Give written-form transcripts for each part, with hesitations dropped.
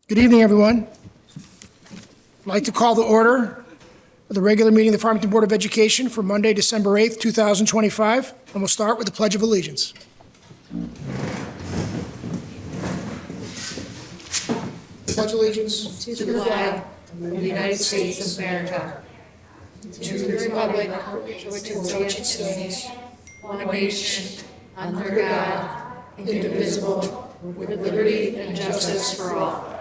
Good evening, everyone. I'd like to call the order of the regular meeting of the Farmington Board of Education for Monday, December 8th, 2025, and we'll start with the Pledge of Allegiance. Pledge allegiance To the flag of the United States of America, to the republic for which it stands, one nation, under God, indivisible, with liberty and justice for all.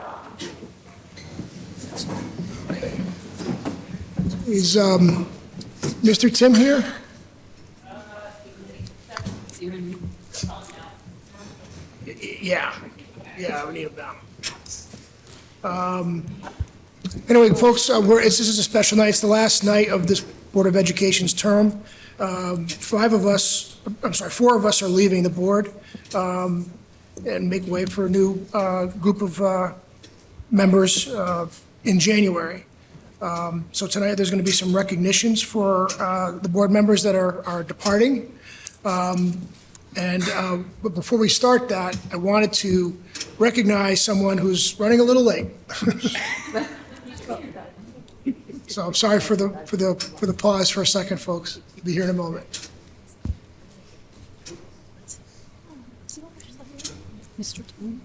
Is Mr. Tim here? Yeah, we need him now. Anyway, folks, this is a special night. It's the last night of this Board of Education's term. Four of us are leaving the board and make way for a new group of members in January. So tonight, there's going to be some recognitions for the board members that are departing. But before we start that, I wanted to recognize someone who's running a little late. So I'm sorry for the pause for a second, folks. We'll be here in a moment. Mr. Tom?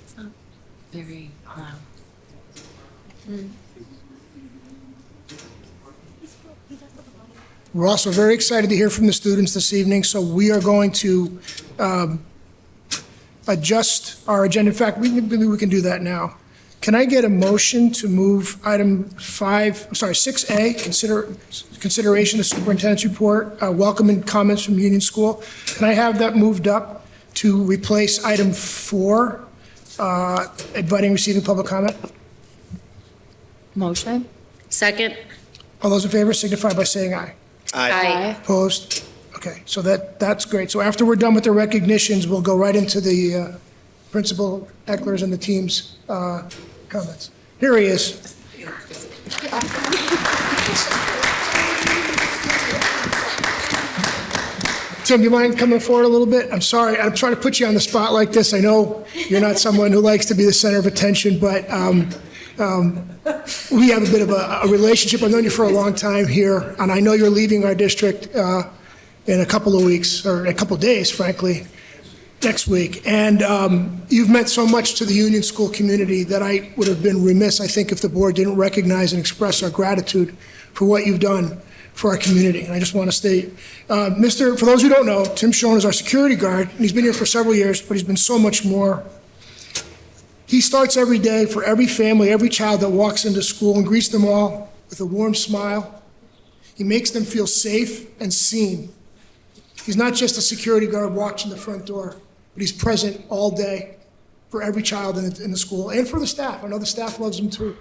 It's not very loud. We're also very excited to hear from the students this evening, so we are going to adjust our agenda. In fact, maybe we can do that now. Can I get a motion to move item 6A, consideration of the superintendent's report, welcome and comments from Union School. Can I have that moved up to replace item 4, inviting receiving public comment? Motion? Second? All those in favor signify by saying aye. Aye. Opposed? Okay, so that's great. So after we're done with the recognitions, we'll go right into the Principal Eckler's and the team's comments. Here he is. Tim, do you mind coming forward a little bit? I'm sorry, I'm trying to put you on the spot like this. I know you're not someone who likes to be the center of attention, but we have a bit of a relationship. I've known you for a long time here, and I know you're leaving our district in a couple of weeks, or a couple of days, frankly, next week. And you've meant so much to the Union School community that I would have been remiss, I think, if the board didn't recognize and express our gratitude for what you've done for our community. And I just want to state, for those who don't know, Tim Schoen is our security guard, and he's been here for several years, but he's been so much more. He starts every day for every family, every child that walks into school and greets them all with a warm smile. He makes them feel safe and seen. He's not just a security guard watching the front door, but he's present all day for every child in the school and for the staff. I know the staff loves him too.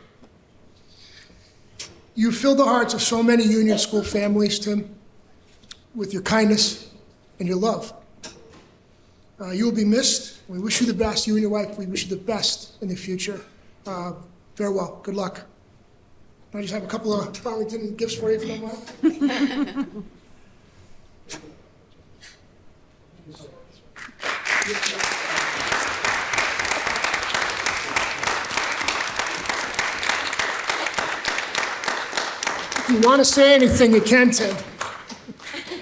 You filled the hearts of so many Union School families, Tim, with your kindness and your love. You will be missed. We wish you the best. You and your wife, we wish you the best in the future. Farewell. Good luck. Can I just have a couple of Farmington gifts for you if you don't mind? If you want to say anything, you can, Tim.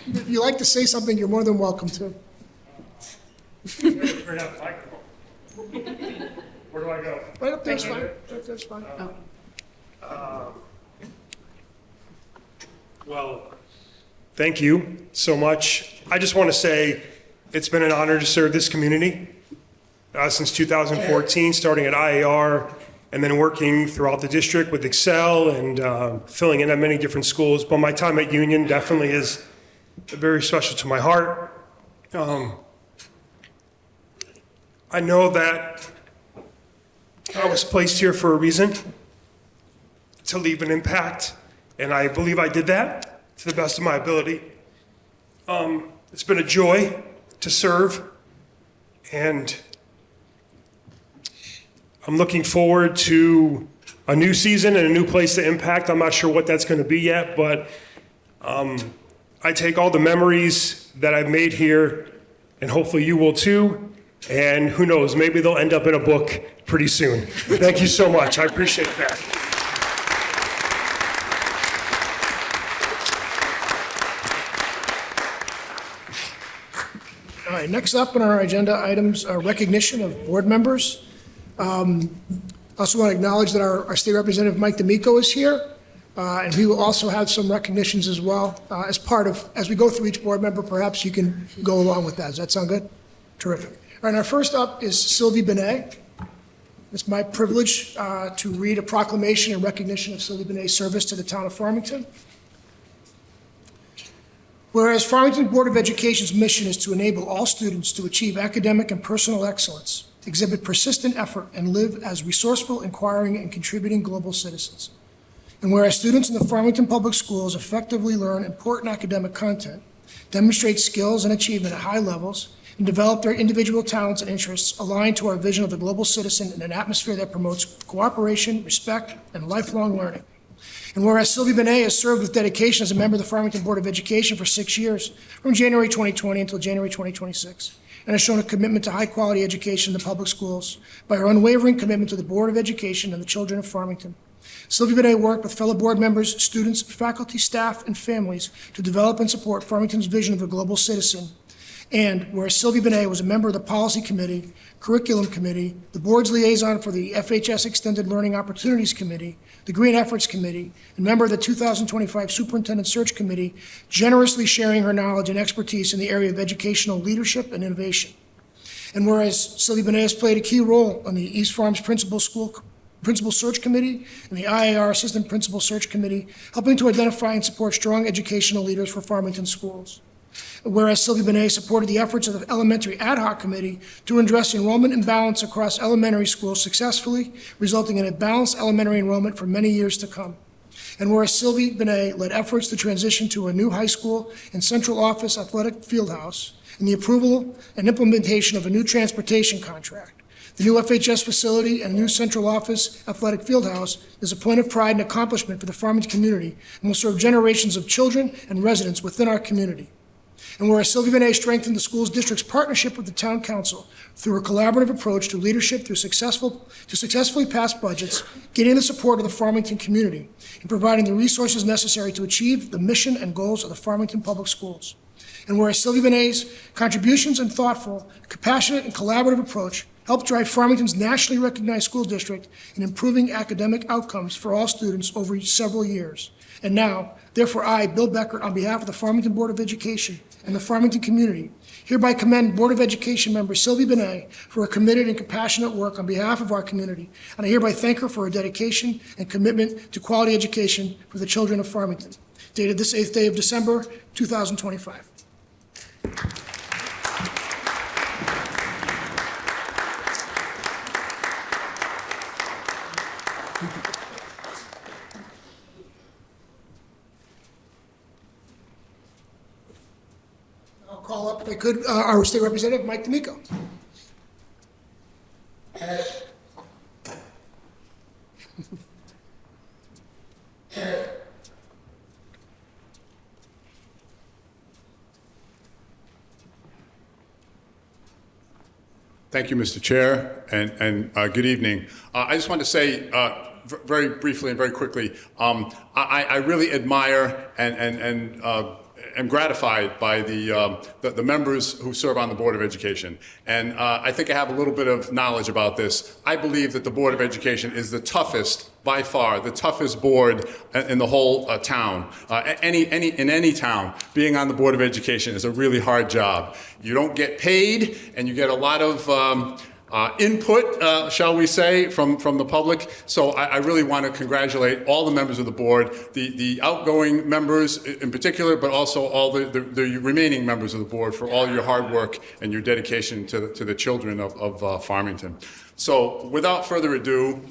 If you like to say something, you're more than welcome to. Where do I go? Right up there's fine. Right there's fine. Well, thank you so much. I just want to say it's been an honor to serve this community since 2014, starting at IAR and then working throughout the district with Excel and filling in at many different schools. But my time at Union definitely is very special to my heart. I know that I was placed here for a reason, to leave an impact, and I believe I did that to the best of my ability. It's been a joy to serve, and I'm looking forward to a new season and a new place to impact. I'm not sure what that's going to be yet, but I take all the memories that I've made here and hopefully you will too. And who knows, maybe they'll end up in a book pretty soon. Thank you so much. I appreciate that. All right, next up on our agenda items are recognition of board members. I also want to acknowledge that our state representative, Mike D'Amico, is here, and he will also have some recognitions as well. As we go through each board member, perhaps you can go along with that. Does that sound good? Terrific. All right, our first up is Sylvie Benet. It's my privilege to read a proclamation in recognition of Sylvie Benet's service to the town of Farmington. Whereas Farmington Board of Education's mission is to enable all students to achieve academic and personal excellence, exhibit persistent effort, and live as resourceful, inquiring, and contributing global citizens. And whereas students in the Farmington Public Schools effectively learn important academic content, demonstrate skills and achievement at high levels, and develop their individual talents and interests aligned to our vision of the global citizen in an atmosphere that promotes cooperation, respect, and lifelong learning. And whereas Sylvie Benet has served with dedication as a member of the Farmington Board of Education for 6 years, from January 2020 until January 2026, and has shown a commitment to high-quality education in the public schools by her unwavering commitment to the Board of Education and the children of Farmington. Sylvie Benet worked with fellow board members, students, faculty, staff, and families to develop and support Farmington's vision of a global citizen. And whereas Sylvie Benet was a member of the Policy Committee, Curriculum Committee, the Board's liaison for the FHS Extended Learning Opportunities Committee, the Green Efforts Committee, and member of the 2025 Superintendent Search Committee, generously sharing her knowledge and expertise in the area of educational leadership and innovation. And whereas Sylvie Benet has played a key role on the East Farms Principal Search Committee and the IAR Assistant Principal Search Committee, helping to identify and support strong educational leaders for Farmington schools. Whereas Sylvie Benet supported the efforts of the Elementary Ad Hoc Committee to address enrollment imbalance across elementary schools successfully, resulting in a balanced elementary enrollment for many years to come. And whereas Sylvie Benet led efforts to transition to a new high school and central office athletic field house, and the approval and implementation of a new transportation contract, the new FHS facility and new central office athletic field house is a point of pride and accomplishment for the Farmington community and will serve generations of children and residents within our community. And whereas Sylvie Benet strengthened the school's district's partnership with the town council through a collaborative approach to leadership to successfully pass budgets, getting the support of the Farmington community, and providing the resources necessary to achieve the mission and goals of the Farmington Public Schools. And whereas Sylvie Benet's contributions and thoughtful, compassionate, and collaborative approach helped drive Farmington's nationally recognized school district in improving academic outcomes for all students over several years. And now, therefore, I, Bill Becker, on behalf of the Farmington Board of Education and the Farmington community, hereby commend Board of Education member Sylvie Benet for her committed and compassionate work on behalf of our community. And I hereby thank her for her dedication and commitment to quality education for the children of Farmington. Dated this 8th day of December, 2025. I'll call up, if I could, our state representative, Mike D'Amico. Thank you, Mr. Chair, and good evening. I just want to say very briefly and very quickly, I really admire and am gratified by the members who serve on the Board of Education. And I think I have a little bit of knowledge about this. I believe that the Board of Education is the toughest, by far, the toughest board in the whole town. In any town, being on the Board of Education is a really hard job. You don't get paid, and you get a lot of input, shall we say, from the public. So I really want to congratulate all the members of the board, the outgoing members in particular, but also all the remaining members of the board for all your hard work and your dedication to the children of Farmington. So without further ado,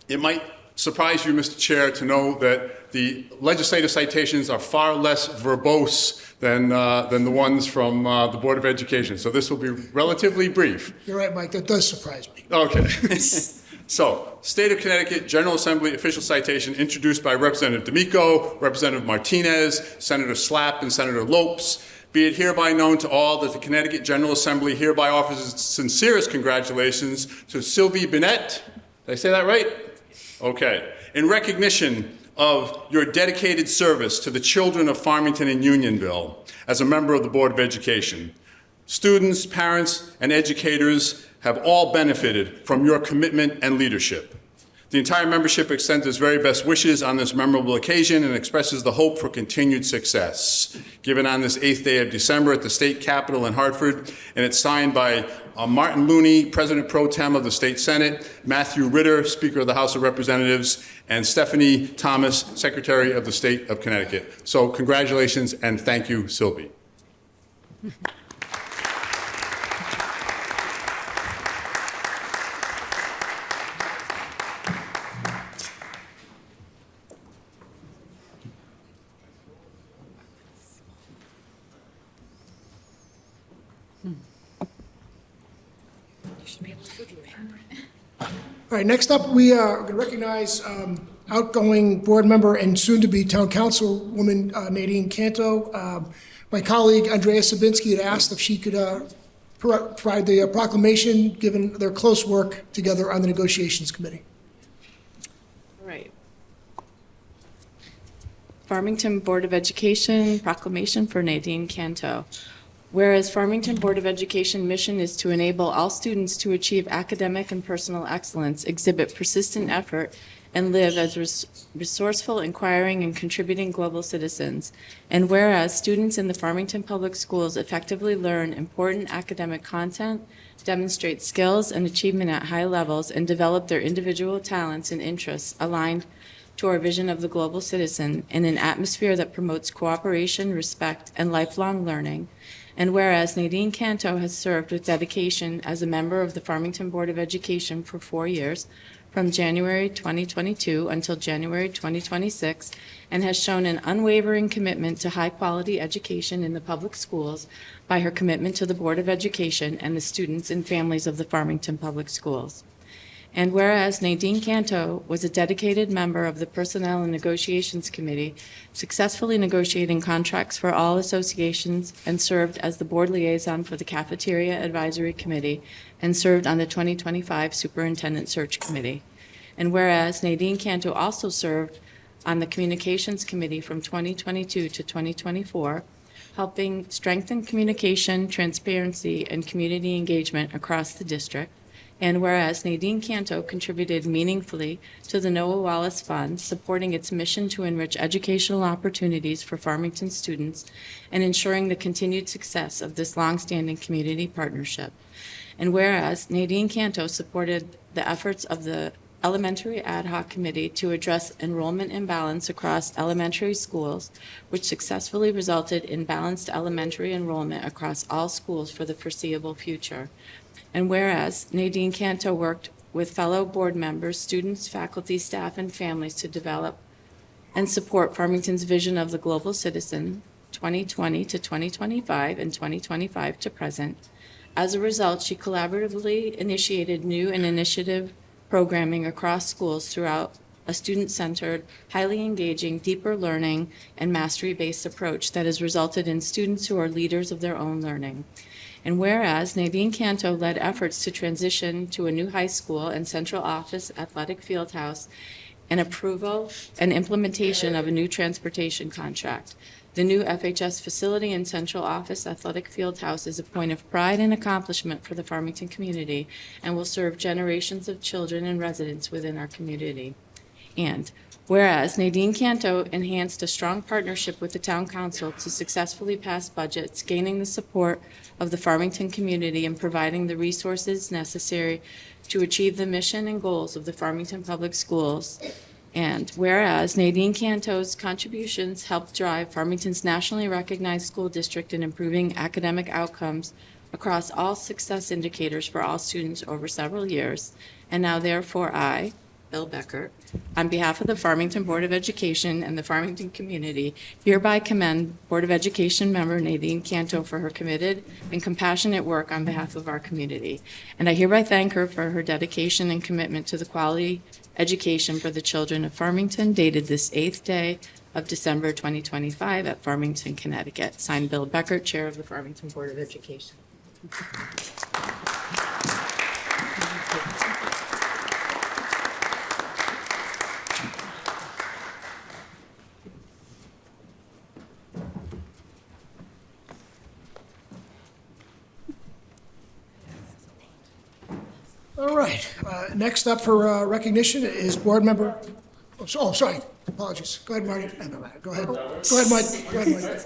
it might surprise you, Mr. Chair, to know that the legislative citations are far less verbose than the ones from the Board of Education. So this will be relatively brief. You're right, Mike, that does surprise me. Okay. So, State of Connecticut General Assembly official citation introduced by Representative D'Amico, Representative Martinez, Senator Slapp, and Senator Lopes. Be it hereby known to all that the Connecticut General Assembly hereby offers its sincerest congratulations to Sylvie Bennett. Did I say that right? Okay. In recognition of your dedicated service to the children of Farmington and Unionville as a member of the Board of Education. Students, parents, and educators have all benefited from your commitment and leadership. The entire membership extends its very best wishes on this memorable occasion and expresses the hope for continued success. Given on this 8th day of December at the state capitol in Hartford, and it's signed by Martin Looney, President Pro Tem of the State Senate, Matthew Ritter, Speaker of the House of Representatives, and Stephanie Thomas, Secretary of the State of Connecticut. So congratulations and thank you, Sylvie. All right, next up, we are going to recognize outgoing board member and soon-to-be town councilwoman Nadine Canto. My colleague Andrea Sabinski had asked if she could provide the proclamation, given their close work together on the negotiations committee. All right. Farmington Board of Education proclamation for Nadine Canto. Whereas Farmington Board of Education mission is to enable all students to achieve academic and personal excellence, exhibit persistent effort, and live as resourceful, inquiring, and contributing global citizens. And whereas students in the Farmington Public Schools effectively learn important academic content, demonstrate skills and achievement at high levels, and develop their individual talents and interests aligned to our vision of the global citizen in an atmosphere that promotes cooperation, respect, and lifelong learning. And whereas Nadine Canto has served with dedication as a member of the Farmington Board of Education for 4 years, from January 2022 until January 2026, and has shown an unwavering commitment to high-quality education in the public schools by her commitment to the Board of Education and the students and families of the Farmington Public Schools. And whereas Nadine Canto was a dedicated member of the Personnel and Negotiations Committee, successfully negotiating contracts for all associations, and served as the board liaison for the Cafeteria Advisory Committee, and served on the 2025 Superintendent Search Committee. And whereas Nadine Canto also served on the Communications Committee from 2022 to 2024, helping strengthen communication, transparency, and community engagement across the district. And whereas Nadine Canto contributed meaningfully to the Noah Wallace Fund, supporting its mission to enrich educational opportunities for Farmington students and ensuring the continued success of this longstanding community partnership. And whereas Nadine Canto supported the efforts of the Elementary Ad Hoc Committee to address enrollment imbalance across elementary schools, which successfully resulted in balanced elementary enrollment across all schools for the foreseeable future. And whereas Nadine Canto worked with fellow board members, students, faculty, staff, and families to develop and support Farmington's vision of the global citizen, 2020 to 2025 and 2025 to present. As a result, she collaboratively initiated new and initiative programming across schools throughout a student-centered, highly engaging, deeper learning, and mastery-based approach that has resulted in students who are leaders of their own learning. And whereas Nadine Canto led efforts to transition to a new high school and central office athletic field house and approval and implementation of a new transportation contract. The new FHS facility and central office athletic field house is a point of pride and accomplishment for the Farmington community and will serve generations of children and residents within our community. And whereas Nadine Canto enhanced a strong partnership with the town council to successfully pass budgets, gaining the support of the Farmington community and providing the resources necessary to achieve the mission and goals of the Farmington Public Schools. And whereas Nadine Canto's contributions helped drive Farmington's nationally recognized school district in improving academic outcomes across all success indicators for all students over several years. And now therefore I, Bill Becker, on behalf of the Farmington Board of Education and the Farmington community, hereby commend Board of Education member Nadine Canto for her committed and compassionate work on behalf of our community. And I hereby thank her for her dedication and commitment to the quality education for the children of Farmington, dated this 8th day of December 2025 at Farmington, Connecticut. Signed, Bill Becker, Chair of the Farmington Board of Education. All right, next up for recognition is board member, sorry, apologies. Go ahead, Marty. Go ahead. Go ahead, Mike. Go ahead, Mike.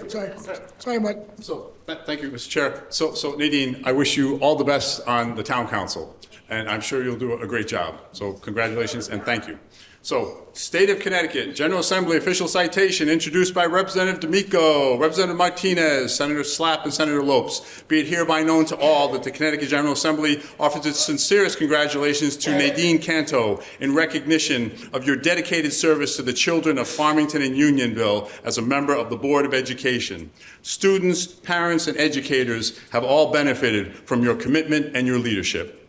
Sorry, Mike. So, thank you, Mr. Chair. So Nadine, I wish you all the best on the town council, and I'm sure you'll do a great job. So congratulations and thank you. So, State of Connecticut, General Assembly official citation introduced by Representative D'Amico, Representative Martinez, Senator Slapp, and Senator Lopes. Be it hereby known to all that the Connecticut General Assembly offers its sincerest congratulations to Nadine Canto in recognition of your dedicated service to the children of Farmington and Unionville as a member of the Board of Education. Students, parents, and educators have all benefited from your commitment and your leadership.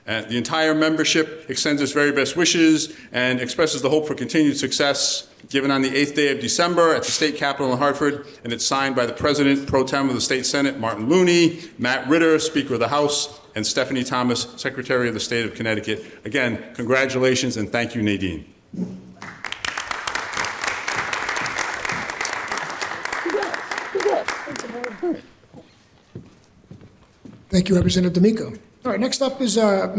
The entire membership extends its very best wishes and expresses the hope for continued success given on the 8th day of December at the State Capitol in Hartford, and it's signed by the President Pro Tem of the State Senate, Martin Looney, Matt Ritter, Speaker of the House, and Stephanie Thomas, Secretary of the State of Connecticut. Again, congratulations and thank you, Nadine. Thank you, Representative D'Amico. All right, next up is a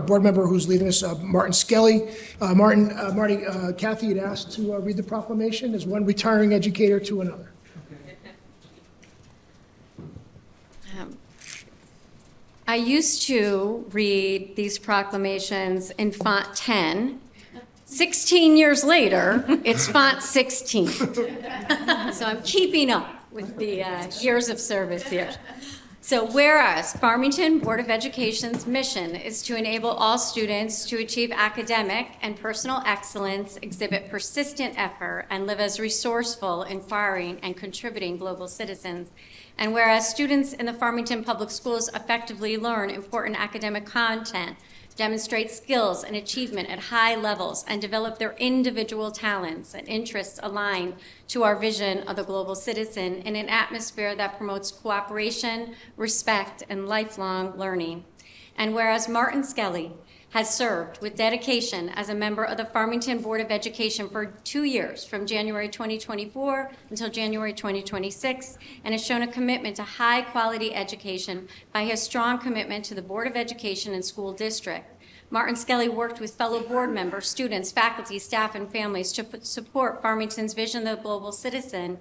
board member who's leaving us, Martin Skelly. Marty, Kathy had asked to read the proclamation as one retiring educator to another. I used to read these proclamations in font 10. 16 years later, it's font 16. So I'm keeping up with the years of service here. So whereas Farmington Board of Education's mission is to enable all students to achieve academic and personal excellence, exhibit persistent effort, and live as resourceful, inspiring, and contributing global citizens. And whereas students in the Farmington Public Schools effectively learn important academic content, demonstrate skills and achievement at high levels, and develop their individual talents and interests aligned to our vision of the global citizen in an atmosphere that promotes cooperation, respect, and lifelong learning. And whereas Martin Skelly has served with dedication as a member of the Farmington Board of Education for 2 years, from January 2024 until January 2026, and has shown a commitment to high-quality education by his strong commitment to the Board of Education and school district. Martin Skelly worked with fellow board members, students, faculty, staff, and families to support Farmington's vision of the global citizen.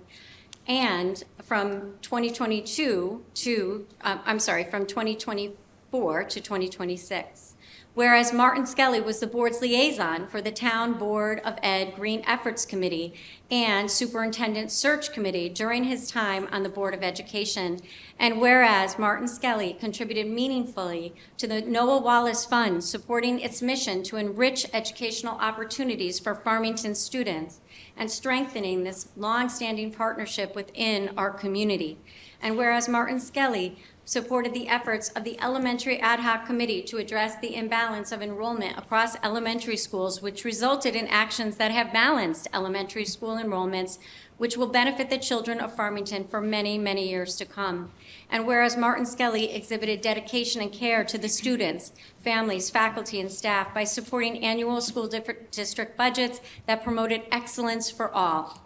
And from 2024 to 2026. Whereas Martin Skelly was the board's liaison for the Town Board of Ed Green Efforts Committee and Superintendent Search Committee during his time on the Board of Education. And whereas Martin Skelly contributed meaningfully to the Noah Wallace Fund, supporting its mission to enrich educational opportunities for Farmington students and strengthening this long-standing partnership within our community. And whereas Martin Skelly supported the efforts of the Elementary Ad Hoc Committee to address the imbalance of enrollment across elementary schools, which resulted in actions that have balanced elementary school enrollments, which will benefit the children of Farmington for many, many years to come. And whereas Martin Skelly exhibited dedication and care to the students, families, faculty, and staff by supporting annual school district budgets that promoted excellence for all.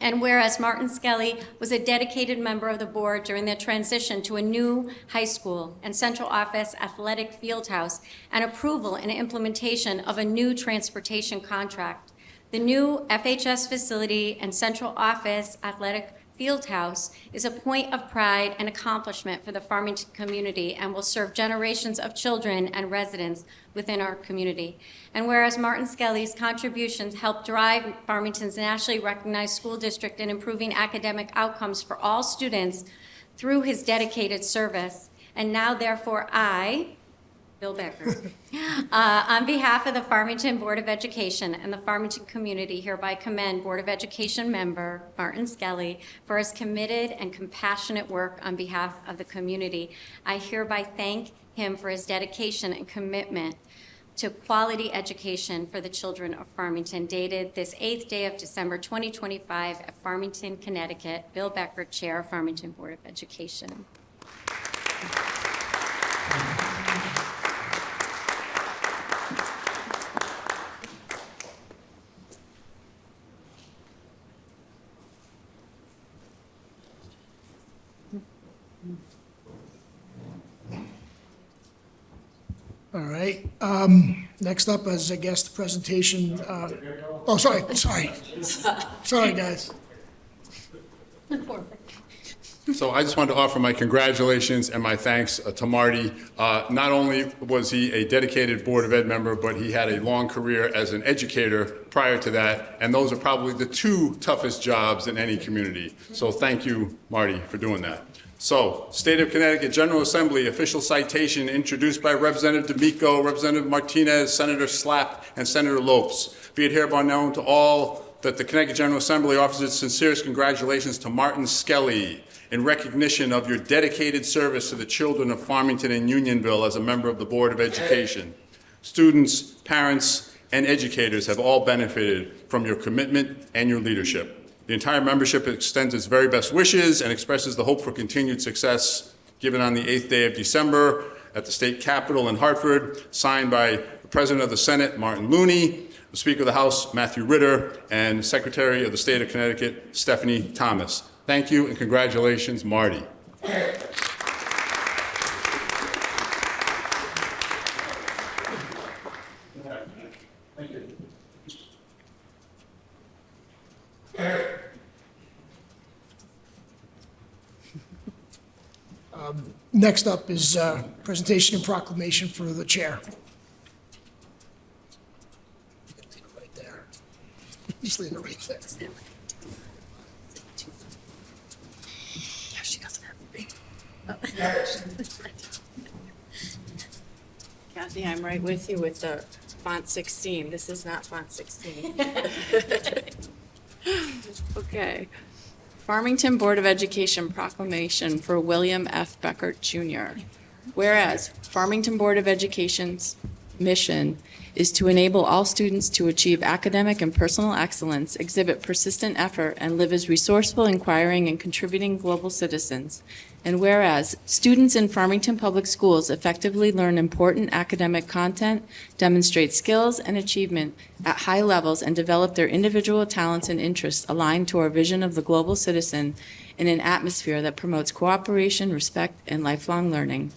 And whereas Martin Skelly was a dedicated member of the board during the transition to a new high school and central office athletic field house and approval and implementation of a new transportation contract. The new FHS facility and central office athletic field house is a point of pride and accomplishment for the Farmington community and will serve generations of children and residents within our community. And whereas Martin Skelly's contributions helped drive Farmington's nationally recognized school district in improving academic outcomes for all students through his dedicated service, and now therefore I, Bill Becker, on behalf of the Farmington Board of Education and the Farmington community, hereby commend Board of Education member Martin Skelly for his committed and compassionate work on behalf of the community. I hereby thank him for his dedication and commitment to quality education for the children of Farmington, dated this 8th day of December 2025 at Farmington, Connecticut. Bill Becker, Chair, Farmington Board of Education. All right. Next up is, I guess, the presentation. Oh, sorry. Sorry, guys. So I just wanted to offer my congratulations and my thanks to Marty. Not only was he a dedicated Board of Ed member, but he had a long career as an educator prior to that, and those are probably the two toughest jobs in any community. So thank you, Marty, for doing that. So, State of Connecticut General Assembly official citation introduced by Representative D'Amico, Representative Martinez, Senator Slapp, and Senator Lopes. Be it hereby known to all that the Connecticut General Assembly offers its sincerest congratulations to Martin Skelly in recognition of your dedicated service to the children of Farmington and Unionville as a member of the Board of Education. Students, parents, and educators have all benefited from your commitment and your leadership. The entire membership extends its very best wishes and expresses the hope for continued success given on the 8th day of December at the state capitol in Hartford, signed by the President of the Senate, Martin Looney, the Speaker of the House, Matthew Ritter, and Secretary of the State of Connecticut, Stephanie Thomas. Thank you and congratulations, Marty. Next up is presentation and proclamation for the chair. Right there. Just leave it right there. Yeah, she doesn't have to be. Kathy, I'm right with you with the font 16. This is not font 16. Okay. Farmington Board of Education proclamation for William F. Beckert Jr. Whereas Farmington Board of Education's mission is to enable all students to achieve academic and personal excellence, exhibit persistent effort, and live as resourceful, inquiring, and contributing global citizens. And whereas students in Farmington Public Schools effectively learn important academic content, demonstrate skills and achievement at high levels, and develop their individual talents and interests aligned to our vision of the global citizen in an atmosphere that promotes cooperation, respect, and lifelong learning.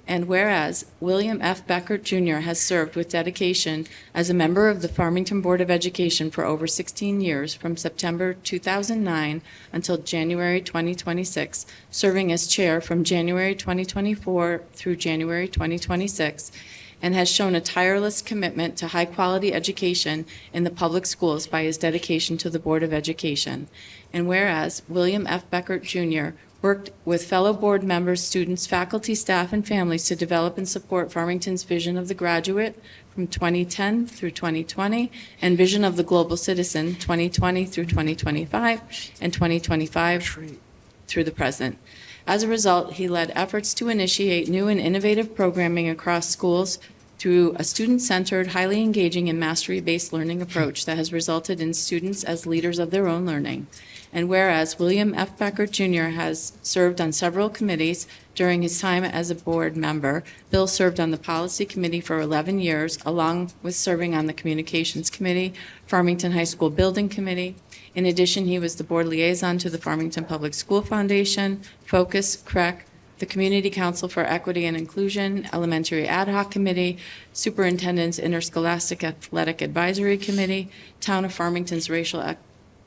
And whereas William F. Beckert Jr. has served with dedication as a member of the Farmington Board of Education for over 16 years, from September 2009 until January 2026, serving as chair from January 2024 through January 2026, and has shown a tireless commitment to high-quality education in the public schools by his dedication to the Board of Education. And whereas William F. Beckert Jr. worked with fellow board members, students, faculty, staff, and families to develop and support Farmington's vision of the graduate from 2010 through 2020, and vision of the global citizen 2020 through 2025, and 2025 through the present. As a result, he led efforts to initiate new and innovative programming across schools through a student-centered, highly engaging, and mastery-based learning approach that has resulted in students as leaders of their own learning. And whereas William F. Beckert Jr. has served on several committees during his time as a board member, Bill served on the Policy Committee for 11 years, along with serving on the Communications Committee, Farmington High School Building Committee. In addition, he was the board liaison to the Farmington Public School Foundation, Focus, CREC, the Community Council for Equity and Inclusion, Elementary Ad Hoc Committee, Superintendent's Interscholastic Athletic Advisory Committee, Town of Farmington's Racial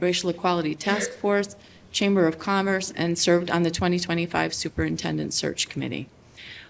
Equality Task Force, Chamber of Commerce, and served on the 2025 Superintendent Search Committee.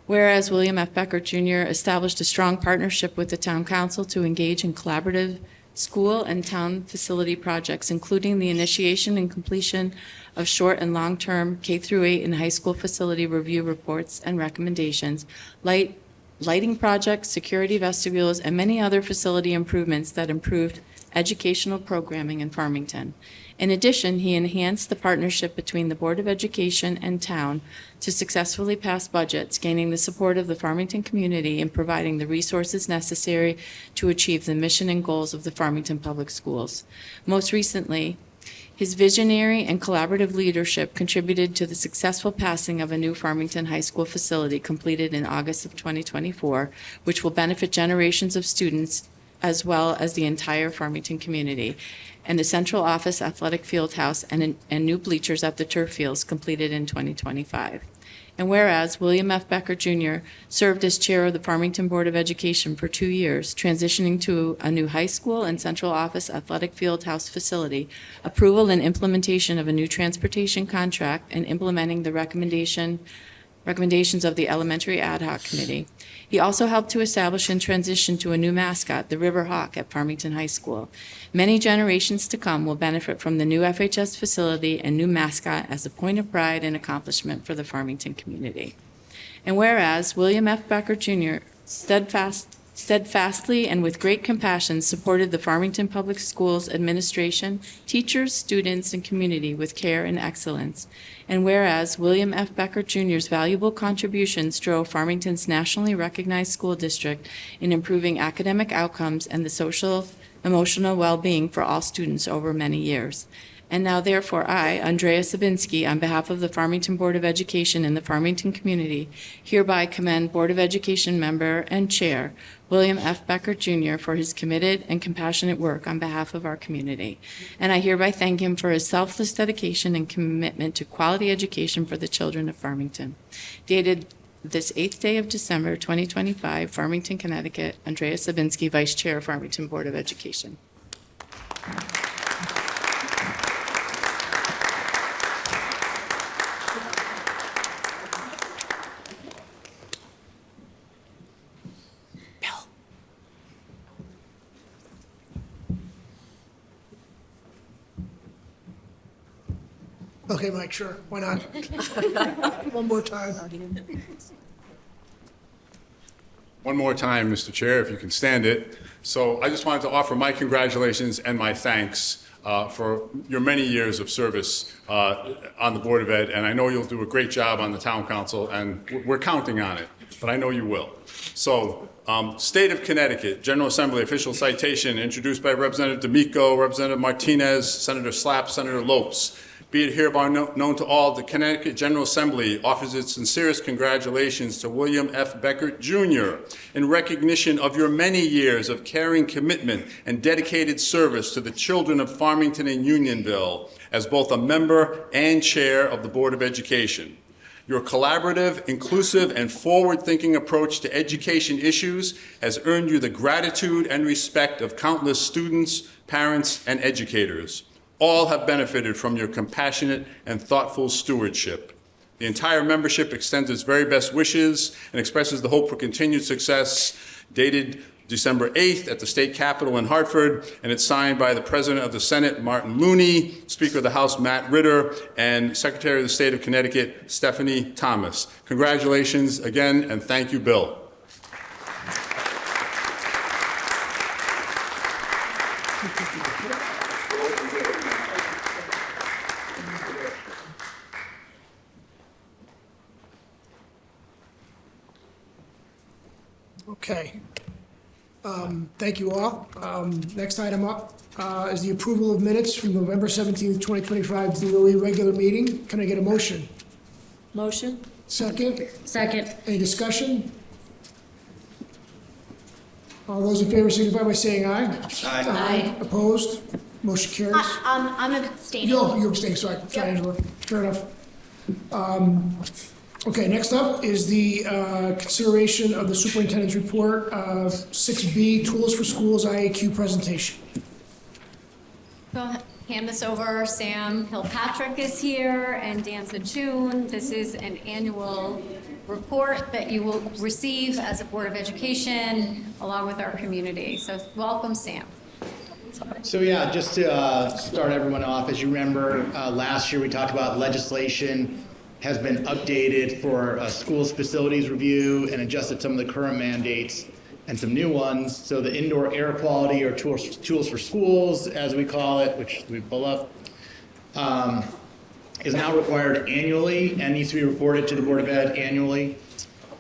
Whereas William F. Beckert Jr. established a strong partnership with the Town Council to engage in collaborative school and town facility projects, including the initiation and completion of short and long-term K-8 and high school facility review reports and recommendations, lighting projects, security vestibules, and many other facility improvements that improved educational programming in Farmington. In addition, he enhanced the partnership between the Board of Education and town to successfully pass budgets, gaining the support of the Farmington community and providing the resources necessary to achieve the mission and goals of the Farmington Public Schools. Most recently, his visionary and collaborative leadership contributed to the successful passing of a new Farmington High School facility completed in August of 2024, which will benefit generations of students as well as the entire Farmington community, and the central office athletic field house and new bleachers at the turf fields completed in 2025. And whereas William F. Becker Jr. served as chair of the Farmington Board of Education for 2 years, transitioning to a new high school and central office athletic field house facility, approval and implementation of a new transportation contract, and implementing the recommendations of the Elementary Ad Hoc Committee. He also helped to establish and transition to a new mascot, the River Hawk, at Farmington High School. Many generations to come will benefit from the new FHS facility and new mascot as a point of pride and accomplishment for the Farmington community. And whereas William F. Becker Jr. steadfastly and with great compassion supported the Farmington Public Schools administration, teachers, students, and community with care and excellence. And whereas William F. Becker Jr.'s valuable contributions drove Farmington's nationally recognized school district in improving academic outcomes and the social, emotional well-being for all students over many years. And now, therefore, I, Andrea Sabinski, on behalf of the Farmington Board of Education and the Farmington community, hereby commend Board of Education member and chair William F. Becker Jr. for his committed and compassionate work on behalf of our community. And I hereby thank him for his selfless dedication and commitment to quality education for the children of Farmington. Dated this 8th day of December, 2025, Farmington, Connecticut, Andrea Sabinski, Vice Chair of Farmington Board of Education. Okay, Mike, sure, why not? One more time. One more time, Mr. Chair, if you can stand it. So I just wanted to offer my congratulations and my thanks for your many years of service on the Board of Ed, and I know you'll do a great job on the Town Council, and we're counting on it, but I know you will. So, State of Connecticut, General Assembly official citation introduced by Representative D'Amico, Representative Martinez, Senator Slapp, Senator Lopes. Be it hereby known to all, the Connecticut General Assembly offers its sincerest congratulations to William F. Becker, Jr. in recognition of your many years of caring commitment and dedicated service to the children of Farmington and Unionville as both a member and chair of the Board of Education. Your collaborative, inclusive, and forward-thinking approach to education issues has earned you the gratitude and respect of countless students, parents, and educators. All have benefited from your compassionate and thoughtful stewardship. The entire membership extends its very best wishes and expresses the hope for continued success, dated December 8th at the State Capitol in Hartford, and it's signed by the President of the Senate, Martin Looney, Speaker of the House, Matt Ritter, and Secretary of the State of Connecticut, Stephanie Thomas. Congratulations again, and thank you, Bill. Okay. Thank you all. Next item up is the approval of minutes from November 17th, 2025, duly regular meeting. Can I get a motion? Motion? Second? Second. Any discussion? All those in favor signify by saying aye. Aye. Opposed? Motion carries. I'm abstaining. You're abstaining, sorry, Angela. Fair enough. Okay, next up is the consideration of the superintendent's report, 6B, Tools for Schools IAQ presentation. So hand this over. Sam Kilpatrick is here and Dan Zatoon. This is an annual report that you will receive as a Board of Education along with our community. So welcome, Sam. So yeah, just to start everyone off, as you remember, last year we talked about legislation has been updated for schools facilities review and adjusted some of the current mandates. and some new ones. So the indoor air quality, or tools for schools, as we call it, which we pull up, is now required annually and needs to be reported to the Board of Ed annually.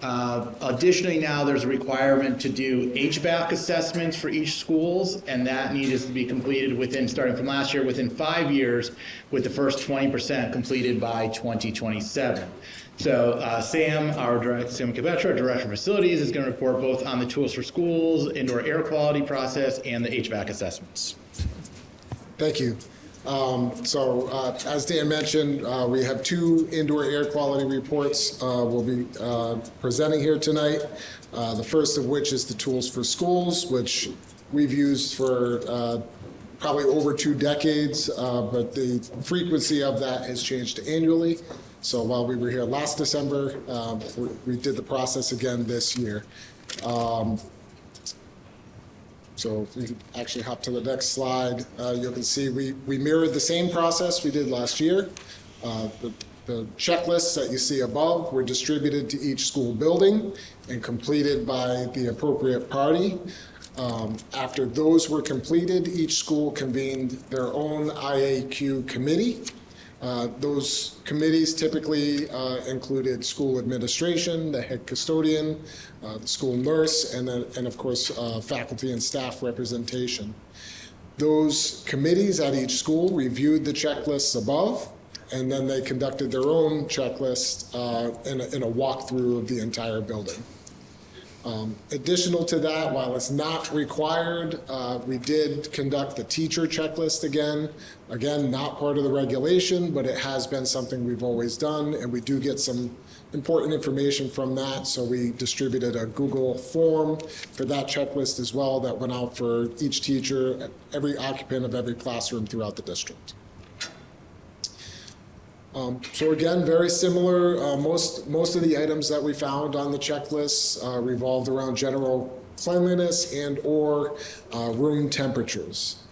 Additionally, now there's a requirement to do HVAC assessments for each schools, and that needs to be completed within, starting from last year, within 5 years, with the first 20% completed by 2027. So Sam, Sam Cabetra, our Director of Facilities, is going to report both on the tools for schools, indoor air quality process, and the HVAC assessments. Thank you. As Dan mentioned, we have 2 indoor air quality reports we'll be presenting here tonight. The first of which is the tools for schools, which we've used for probably over 2 decades, but the frequency of that has changed annually. So while we were here last December, we did the process again this year. So if we could actually hop to the next slide, you can see we mirrored the same process we did last year. The checklists that you see above were distributed to each school building and completed by the appropriate party. After those were completed, each school convened their own IAQ committee. Those committees typically included school administration, the head custodian, the school nurse, and of course faculty and staff representation. Those committees at each school reviewed the checklists above, and then they conducted their own checklist in a walkthrough of the entire building. Additional to that, while it's not required, we did conduct the teacher checklist again. Again, not part of the regulation, but it has been something we've always done, and we do get some important information from that. So we distributed a Google form for that checklist as well that went out for each teacher, every occupant of every classroom throughout the district. So again, very similar. Most of the items that we found on the checklist revolved around general cleanliness and/or room temperatures.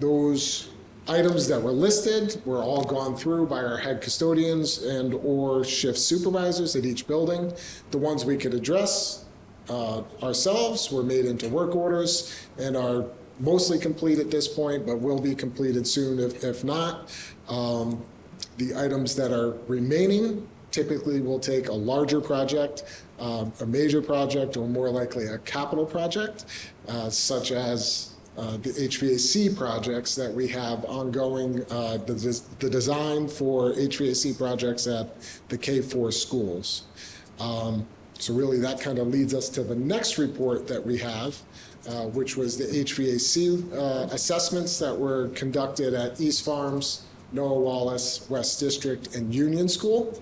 Those items that were listed were all gone through by our head custodians and/or shift supervisors at each building. The ones we could address ourselves were made into work orders and are mostly complete at this point, but will be completed soon if not. The items that are remaining typically will take a larger project, a major project, or more likely a capital project, such as the HVAC projects that we have ongoing, the design for HVAC projects at the K-4 schools. So really that kind of leads us to the next report that we have, which was the HVAC assessments that were conducted at East Farms, Noah Wallace, West District, and Union School.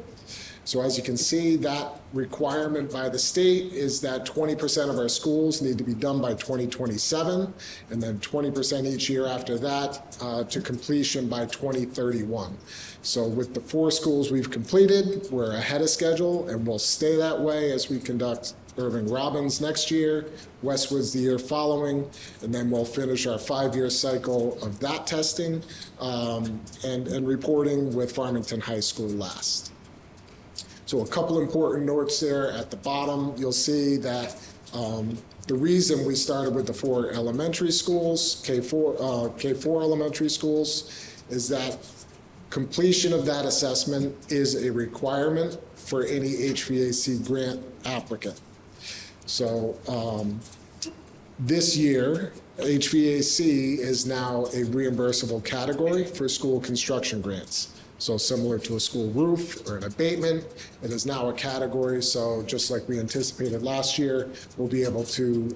So as you can see, that requirement by the state is that 20% of our schools need to be done by 2027, and then 20% each year after that to completion by 2031. So with the 4 schools we've completed, we're ahead of schedule, and we'll stay that way as we conduct Irving Robbins next year, Westwood's the year following, and then we'll finish our 5-year cycle of that testing and reporting with Farmington High School last. So a couple important notes there at the bottom. You'll see that the reason we started with the 4 elementary schools, K4 elementary schools, is that completion of that assessment is a requirement for any HVAC grant applicant. So this year, HVAC is now a reimbursable category for school construction grants. So similar to a school roof or an abatement, it is now a category. So just like we anticipated last year, we'll be able to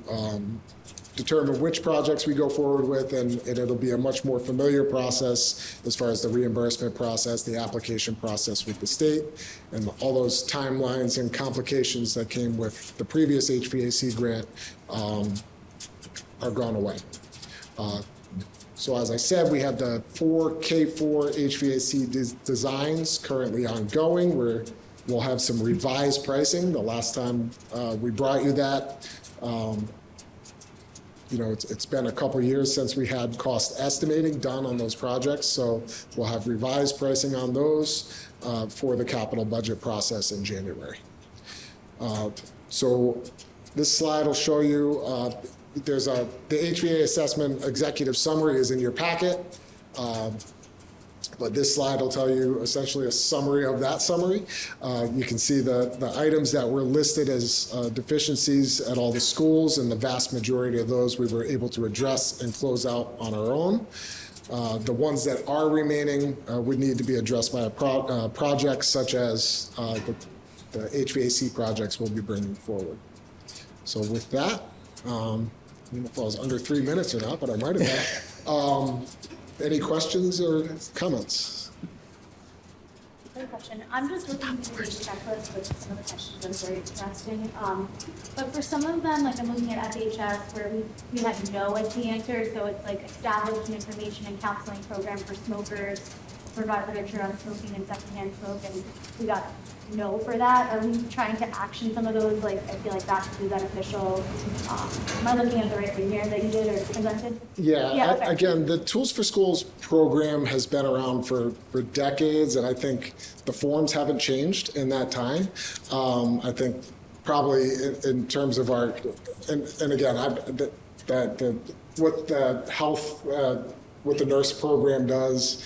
determine which projects we go forward with, and it'll be a much more familiar process as far as the reimbursement process, the application process with the state, and all those timelines and complications that came with the previous HVAC grant are gone away. So as I said, we have the 4 K4 HVAC designs currently ongoing. We'll have some revised pricing. The last time we brought you that, it's been a couple years since we had cost estimating done on those projects. So we'll have revised pricing on those for the capital budget process in January. So this slide will show you, the HVA assessment executive summary is in your packet. But this slide will tell you essentially a summary of that summary. You can see the items that were listed as deficiencies at all the schools, and the vast majority of those we were able to address and close out on our own. The ones that are remaining would need to be addressed by a project such as the HVAC projects we'll be bringing forward. So with that, I don't know if I was under 3 minutes or not, but I might have been. Any questions or comments? Good question. I'm just looking through the checklist with some of the questions that are very interesting. But for some of them, like I'm looking at FHS, where we had no as the answer, so it's like establish an information and counseling program for smokers, provide literature on smoking and secondhand smoke, and we got no for that. Are we trying to action some of those? Like, I feel like that could be beneficial. Am I looking at the right thing here that you did or presented? Yeah, okay. Again, the Tools for Schools program has been around for decades, and I think the forms haven't changed in that time. I think probably in terms of our, and again, what the health, what the nurse program does,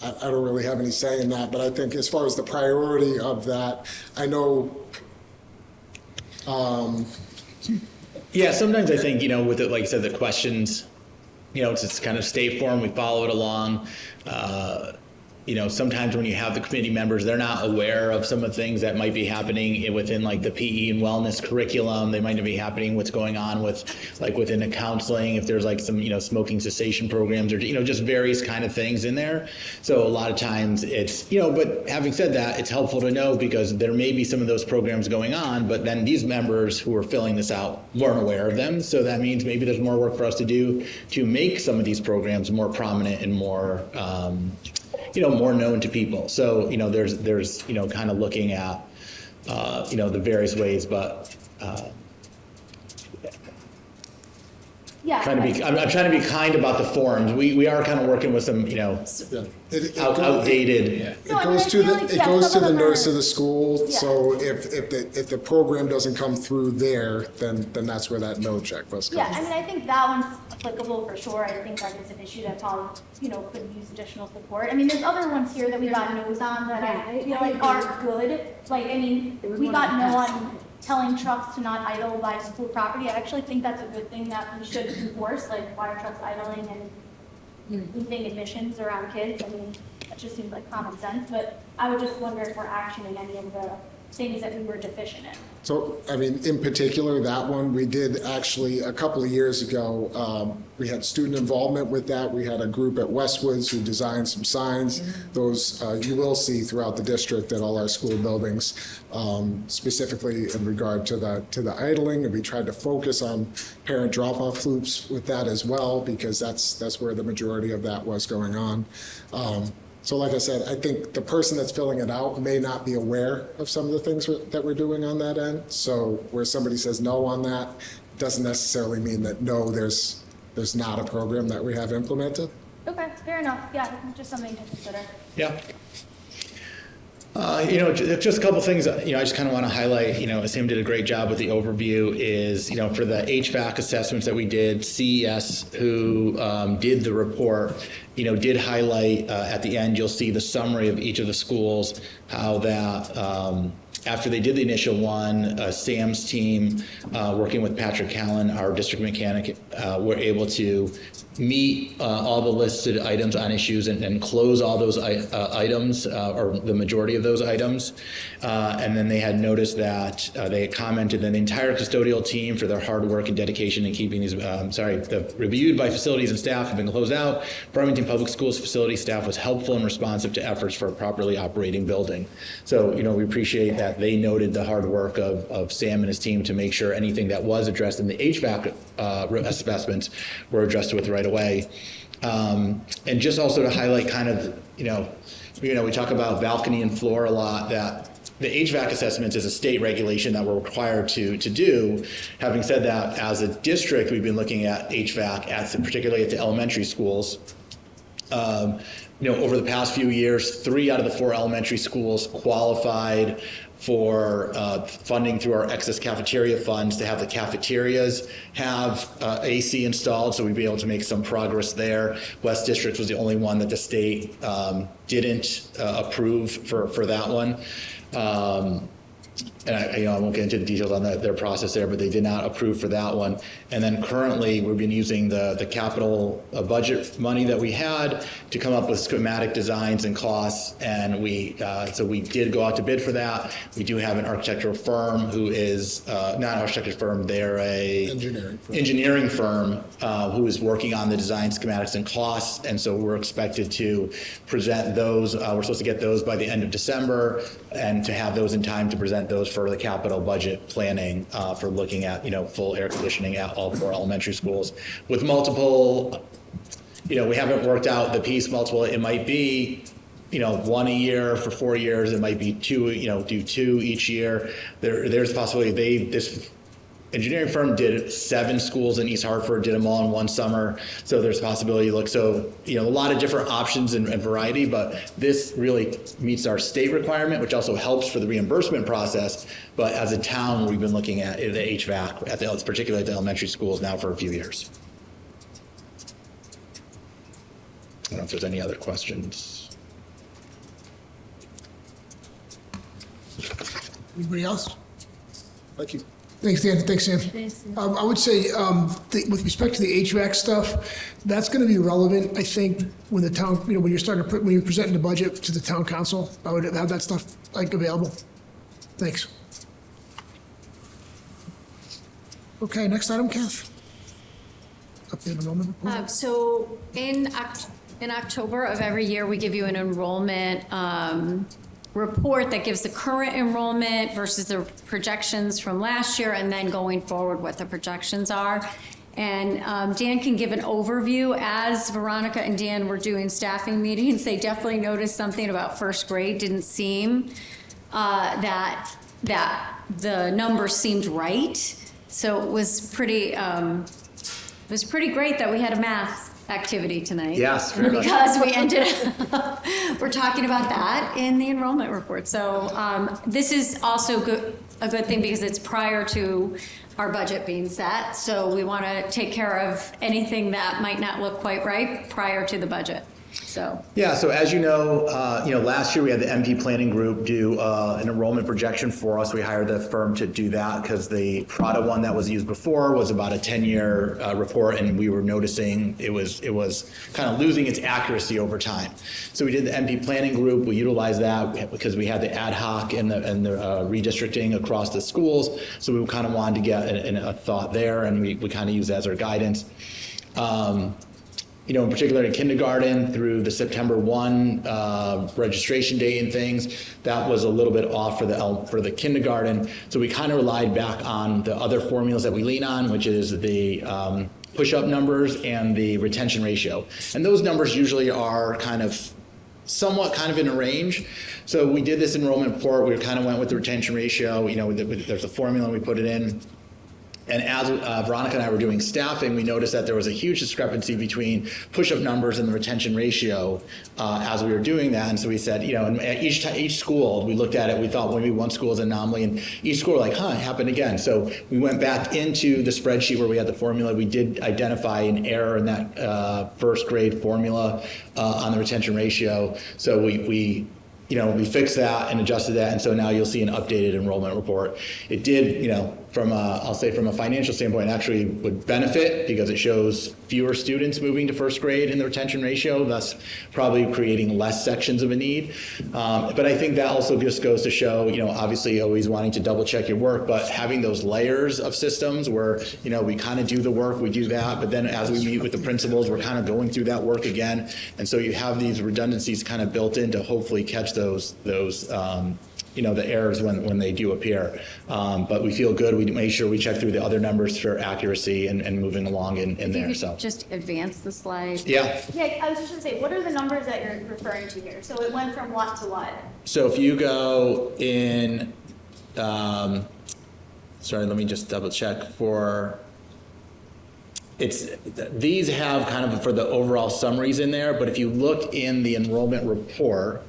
I don't really have any say in that, but I think as far as the priority of that, I know. Yeah, sometimes I think, with it, like I said, the questions, it's kind of state form, we follow it along. Sometimes when you have the committee members, they're not aware of some of the things that might be happening within like the PE and wellness curriculum. They might not be happening what's going on with like within the counseling, if there's like some, smoking cessation programs or, just various kind of things in there. So a lot of times it's, but having said that, it's helpful to know because there may be some of those programs going on, but then these members who are filling this out weren't aware of them. So that means maybe there's more work for us to do to make some of these programs more prominent and more, more known to people. So, there's kind of looking at, the various ways, but Yeah. I'm trying to be kind about the forms. We are kind of working with some, outdated. It No, I mean, goes I to feel the, like, it yeah, goes to some the of them nurse are- of the school, Yeah. so if the program doesn't come through there, then that's where that no checklist comes. Yeah, I mean, I think that one's applicable for sure. I think that is an issue that probably, could use additional support. I mean, there's other ones here that we got no's on that I feel like are good. Like, I mean, we got no on telling trucks to not idle by school property. I actually think that's a good thing that we should enforce, like why are trucks idling and leaving admissions around kids. I mean, that just seems like common sense, but I would just wonder if we're actioning any of the things that we were deficient in. So, I mean, in particular, that one, we did actually, a couple of years ago, we had student involvement with that. We had a group at Westwoods who designed some signs. Those you will see throughout the district at all our school buildings, specifically in regard to the idling. And we tried to focus on parent drop-off loops with that as well, because that's where the majority of that was going on. So like I said, I think the person that's filling it out may not be aware of some of the things that we're doing on that end. So where somebody says no on that, doesn't necessarily mean that no, there's not a program that we have implemented. Okay, fair enough. Yeah, just something to consider. Yeah. Just a couple things, I just kind of want to highlight, Sam did a great job with the overview is, for the HVAC assessments that we did, CES, who did the report, did highlight at the end, you'll see the summary of each of the schools, how that after they did the initial one, Sam's team, working with Patrick Callan, our district mechanic, were able to meet all the listed items on issues and close all those items, or the majority of those items. And then they had noticed that they had commented that the entire custodial team for their hard work and dedication in keeping these, reviewed by facilities and staff have been closed out. Farmington Public Schools facility staff was helpful and responsive to efforts for a properly operating building. So, we appreciate that they noted the hard work of Sam and his team to make sure anything that was addressed in the HVAC assessments were addressed with right away. And just also to highlight kind of, we talk about balcony and floor a lot, that the HVAC assessments is a state regulation that we're required to do. Having said that, as a district, we've been looking at HVAC, particularly at the elementary schools. Over the past few years, 3 out of the 4 elementary schools qualified for funding through our excess cafeteria funds to have the cafeterias have AC installed, so we'd be able to make some progress there. West District was the only one that the state didn't approve for that one. And I won't get into the details on their process there, but they did not approve for that one. And then currently, we've been using the capital budget money that we had to come up with schematic designs and costs. And so we did go out to bid for that. We do have an architectural firm who is not an architecture firm; they're a engineering firm who is working on the design schematics and costs. And so we're expected to present those. We're supposed to get those by the end of December, and to have those in time to present those for the capital budget planning for looking at, full air conditioning at all 4 elementary schools with multiple, we haven't worked out the piece multiple. It might be, 1 a year for 4 years. It might be 2, do 2 each year. There's a possibility this engineering firm did 7 schools in East Hartford, did them all in one summer. So there's a possibility a lot of different options and variety, but this really meets our state requirement, which also helps for the reimbursement process. But as a town, we've been looking at the HVAC, particularly at the elementary schools now for a few years. I don't know if there's any other questions. Anybody else? Thank you. Thanks, Dan. Thanks, Sam. I would say, with respect to the HVAC stuff, that's going to be relevant, I think, when the town, when you're presenting the budget to the town council. I would have that stuff available. Thanks. Okay, next item, Kath. Update enrollment report. So in October of every year, we give you an enrollment report that gives the current enrollment versus the projections from last year, and then going forward what the projections are. And Dan can give an overview. As Veronica and Dan were doing staffing meetings, they definitely noticed something about first grade didn't seem that the numbers seemed right. So it was pretty great that we had a math activity tonight. Yes, very much. Because we ended up, we're talking about that in the enrollment report. So this is also a good thing because it's prior to our budget being set. So we want to take care of anything that might not look quite right prior to the budget. So as you know, last year we had the MP planning group do an enrollment projection for us. We hired the firm to do that because the Prada one that was used before was about a 10-year report, and we were noticing it was kind of losing its accuracy over time. So we did the MP planning group. We utilized that because we had the ad hoc and the redistricting across the schools. So we kind of wanted to get a thought there, and we kind of used that as our guidance. In particular in kindergarten through the September 1 registration date and things, that was a little bit off for the kindergarten. So we kind of relied back on the other formulas that we lean on, which is the push-up numbers and the retention ratio. And those numbers usually are somewhat in a range. So we did this enrollment report. We kind of went with the retention ratio. There's a formula and we put it in. And as Veronica and I were doing staffing, we noticed that there was a huge discrepancy between push-up numbers and the retention ratio as we were doing that. And so we said, and at each school, we looked at it, we thought maybe one school is an anomaly, and each school it happened again. So we went back into the spreadsheet where we had the formula. We did identify an error in that first grade formula on the retention ratio. So we fixed that and adjusted that, and so now you'll see an updated enrollment report. It did, from a financial standpoint, actually would benefit because it shows fewer students moving to first grade in the retention ratio, thus probably creating less sections of a need. But I think that also just goes to show, obviously always wanting to double check your work, but having those layers of systems where, we kind of do the work, we do that, but then as we meet with the principals, we're kind of going through that work again. And so you have these redundancies kind of built in to hopefully catch those the errors when they do appear. But we feel good. We make sure we check through the other numbers for accuracy and moving along in there. So just advance the slide. Yeah. Yeah, I was just gonna say, what are the numbers that you're referring to here? So it went from what to what? So if you go in, sorry, let me just double check for. These have kind of for the overall summaries in there, but if you look in the enrollment report,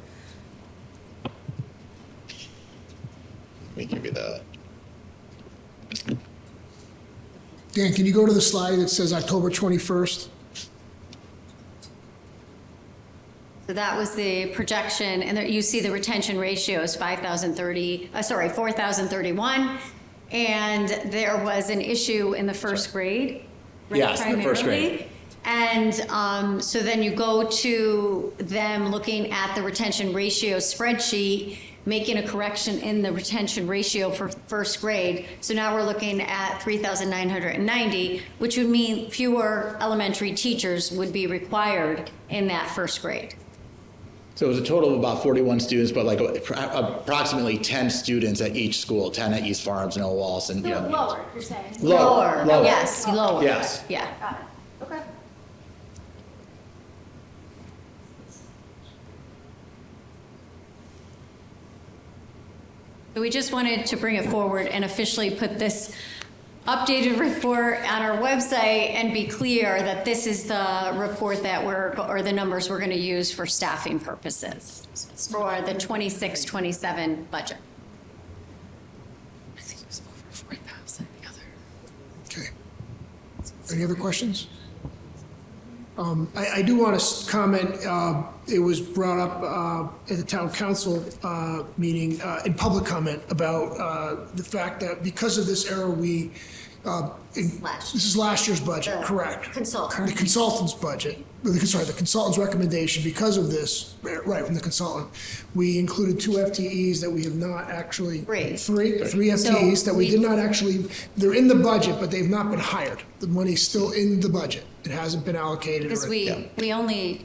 Dan, can you go to the slide that says October 21st? So that was the projection, and there, you see the retention ratio is 4,031. And there was an issue in the first grade, right, Yes, the first grade. primarily. And so then you go to them looking at the retention ratio spreadsheet, making a correction in the retention ratio for first grade. So now we're looking at 3,990, which would mean fewer elementary teachers would be required in that first grade. So it was a total of about 41 students, but like approximately 10 students at each school, 10 at East Farms and Old Walls, and So lower, you're saying? Lower. Yes, lower. Yes. Yeah. Got it. Okay. So we just wanted to bring it forward and officially put this updated report on our website and be clear that this is the report that or the numbers we're going to use for staffing purposes for the 26-27 budget. I think it was over 4,000 the other. Okay. Any other questions? I do want to comment, it was brought up at the town council meeting in public comment about the fact that because of this error, this is last year's budget, correct? Consultant. The consultant's budget, the consultant's recommendation, because of this, right, from the consultant, we included 2 FTEs that we have not actually. Three. Three FTEs that we did not actually, they're in the budget, but they've not been hired. The money's still in the budget. It hasn't been allocated. Because we only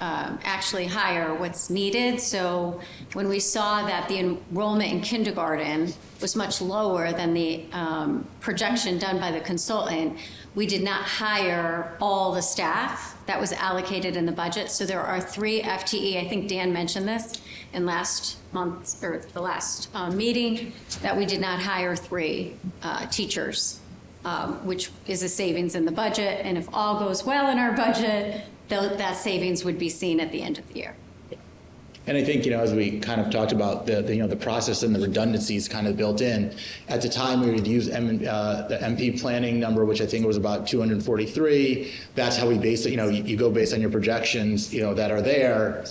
actually hire what's needed. So when we saw that the enrollment in kindergarten was much lower than the projection done by the consultant, we did not hire all the staff that was allocated in the budget. So there are 3 FTE. I think Dan mentioned this in last month or the last meeting, that we did not hire 3 teachers. Which is a savings in the budget, and if all goes well in our budget, that savings would be seen at the end of the year. And I think, as we kind of talked about the process and the redundancies kind of built in, at the time we would use the MP planning number, which I think was about 243. That's how we base it. You go based on your projections, that are there.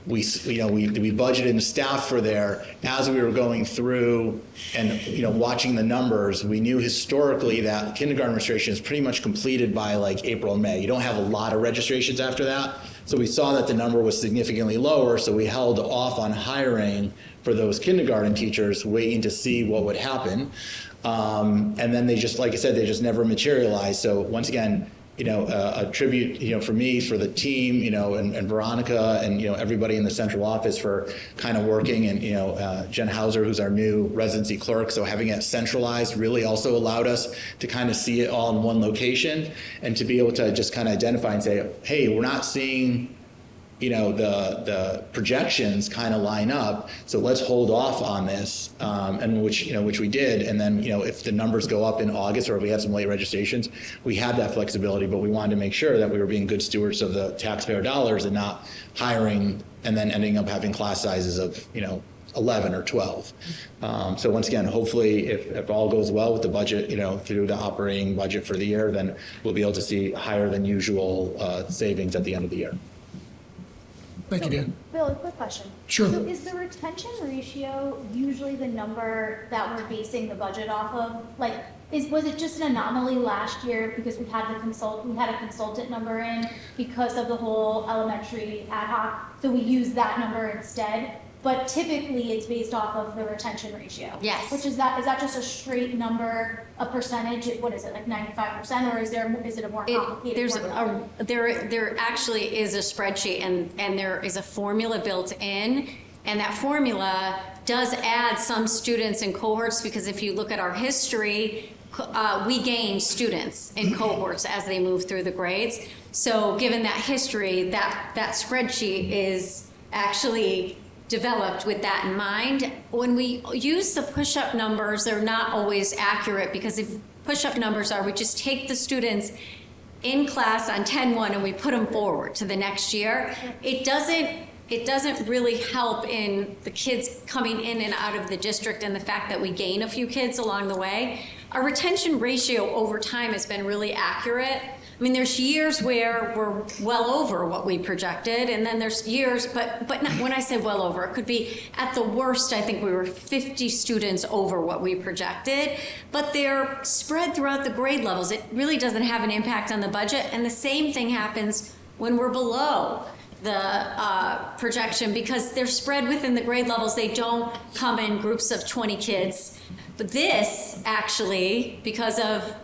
We budgeted and staff for there. As we were going through and watching the numbers, we knew historically that kindergarten registration is pretty much completed by like April and May. You don't have a lot of registrations after that. So we saw that the number was significantly lower, so we held off on hiring for those kindergarten teachers, waiting to see what would happen. And then they just, like I said, they just never materialized. So once again, a tribute, for me, for the team, and Veronica and, everybody in the central office for kind of working, and, Jen Hauser, who's our new residency clerk. So having it centralized really also allowed us to kind of see it all in one location and to be able to just kind of identify and say, hey, we're not seeing, the projections kind of line up. So let's hold off on this, and which we did. And then, if the numbers go up in August or if we have some late registrations, we had that flexibility, but we wanted to make sure that we were being good stewards of the taxpayer dollars and not hiring and then ending up having class sizes of, 11 or 12. So once again, hopefully if all goes well with the budget, through the operating budget for the year, then we'll be able to see higher than usual savings at the end of the year. Thank you, Dan. Bill, a quick question. Sure. So is the retention ratio usually the number that we're basing the budget off of? Like, was it just an anomaly last year because we had a consultant number in because of the whole elementary ad hoc, so we used that number instead? But typically it's based off of the retention ratio. Yes. Which is that just a straight number, a percentage? What is it, like 95%, or is it a more complicated formula? There actually is a spreadsheet, and there is a formula built in, and that formula does add some students in cohorts, because if you look at our history, we gain students in cohorts as they move through the grades. So given that history, that spreadsheet is actually developed with that in mind. When we use the push-up numbers, they're not always accurate, because if push-up numbers are, we just take the students in class on 10-1 and we put them forward to the next year. It doesn't really help in the kids coming in and out of the district, and the fact that we gain a few kids along the way. our retention ratio over time has been really accurate. I mean, there's years where we're well over what we projected, and then there's years, but not, when I say well over, it could be at the worst, I think we were 50 students over what we projected, but they're spread throughout the grade levels. It really doesn't have an impact on the budget, and the same thing happens when we're below the projection, because they're spread within the grade levels. They don't come in groups of 20 kids. But this, actually, because of